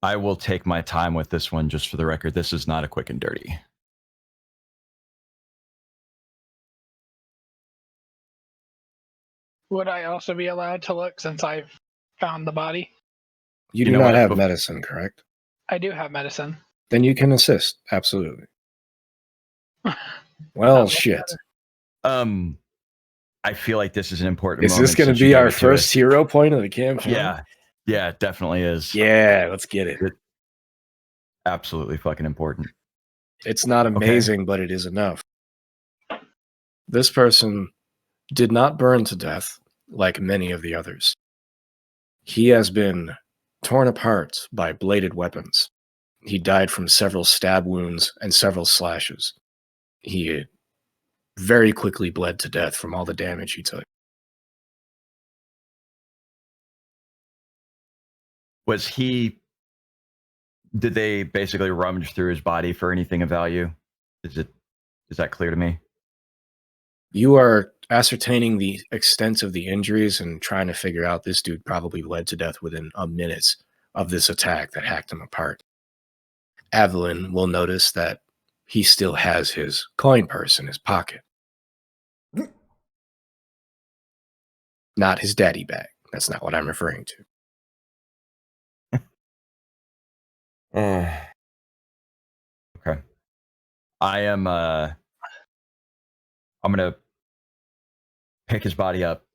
I will take my time with this one, just for the record. This is not a quick and dirty. Would I also be allowed to look since I've found the body? You do know not what? have medicine, correct? I do have medicine. Then you can assist, absolutely. Well, shit. I feel like this is an important Is moment. this going to since you be gave our it to first us. hero point of the campaign? Yeah, it definitely is. Yeah, let's get it. Absolutely fucking important. It's not amazing, but it is enough. This person did not burn to death like many of the others. He has been torn apart by bladed weapons. He died from several stab wounds and several slashes. He very quickly bled to death from all the damage he took. Did they basically rummage through his body for anything of value? Is that clear to me? You are ascertaining the extent of the injuries and trying to figure out this dude probably bled to death within a minute of this attack that hacked him apart. Evelyn will notice that he still has his coin purse in his pocket. Not his daddy bag. That's not what I'm referring to. Okay. I'm gonna pick his body up,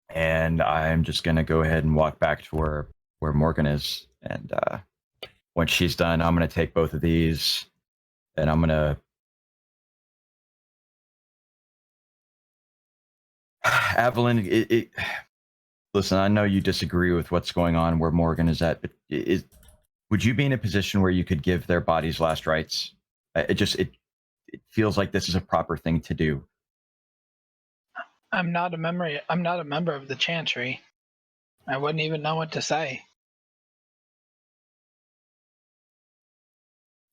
and I'm just gonna go ahead and walk back to where Morgan is. And when she's done, I'm gonna take both of these, and I'm gonna Evelyn. Listen, I know you disagree with what's going on where Morgan is at, but would you be in a position where you could give their bodies last rites? It feels like this is a proper thing to do. I'm not a member of the Chantry. I wouldn't even know what to say.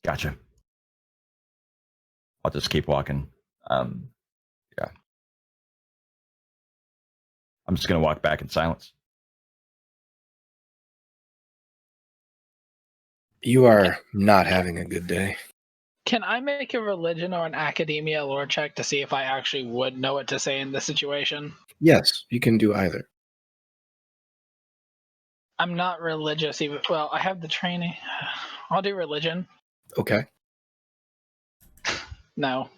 Gotcha. I'll just keep walking. Yeah. I'm just gonna walk back in silence. You are not having a good day. Can I make a religion or an academia lore check to see if I actually would know what to say in this situation? Yes, you can do either. I'm not religious even. Well, I have the training. I'll do religion. Okay. No.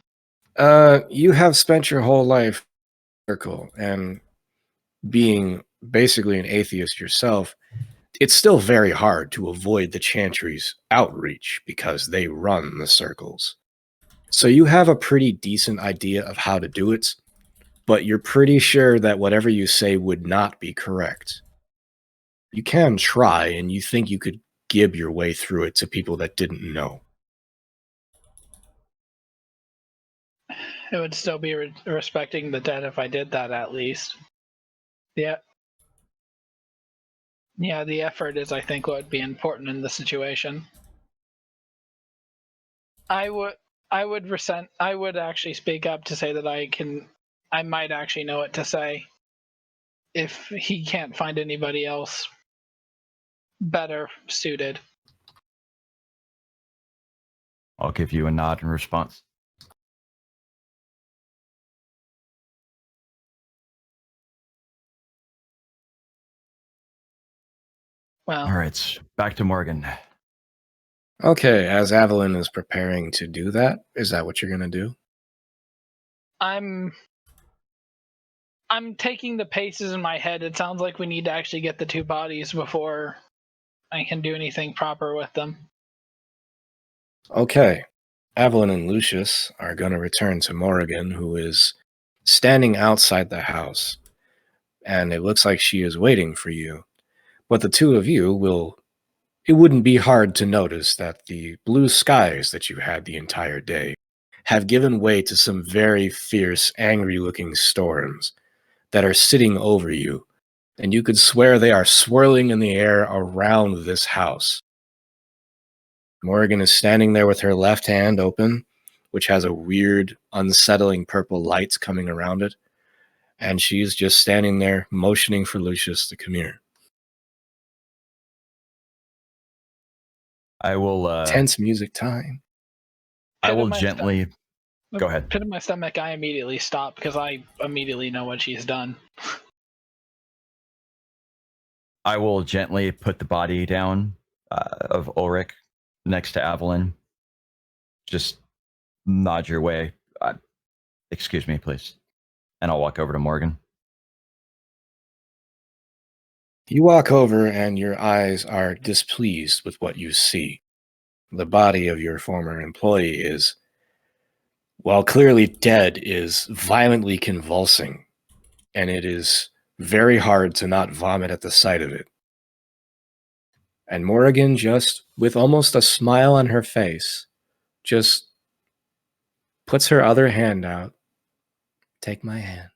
You have spent your whole life in a circle, and being basically an atheist yourself, it's still very hard to avoid the Chantry's outreach because they run the circles. So you have a pretty decent idea of how to do it, but you're pretty sure that whatever you say would not be correct. You can try, and you think you could gib your way through it to people that didn't know. It would still be respecting the dead if I did that, at least. Yeah. Yeah, the effort is, I think, what would be important in the situation. I would actually speak up to say that I might actually know what to say if he can't find anybody else better suited. I'll give you a nod in response. Well, All right, back to Morgan. Okay, as Evelyn is preparing to do that, is that what you're going to do? I'm taking the paces in my head. It sounds like we need to actually get the two bodies before I can do anything proper with them. Okay. Evelyn and Lucius are going to return to Morrigan, who is standing outside the house. And it looks like she is waiting for you. But the two of you will... It wouldn't be hard to notice that the blue skies that you had the entire day have given way to some very fierce, angry-looking storms that are sitting over you. And you could swear they are swirling in the air around this house. Morrigan is standing there with her left hand open, which has a weird, unsettling purple light coming around it. And she's just standing there, motioning for Lucius to come here. I will. Tense music time. I will Pit in my gently. Go ahead. Pit in my stomach, I immediately stop because I immediately know what she's done. I will gently put the body down of Ulrich next to Evelyn. Just nod your way. Excuse me, please. And I'll walk over to Morgan. You walk over and your eyes are displeased with what you see. The body of your former employee is, while clearly dead, is violently convulsing, and it is very hard to not vomit at the sight of it. And Morrigan, just with almost a smile on her face, just puts her other hand out. Take my hand.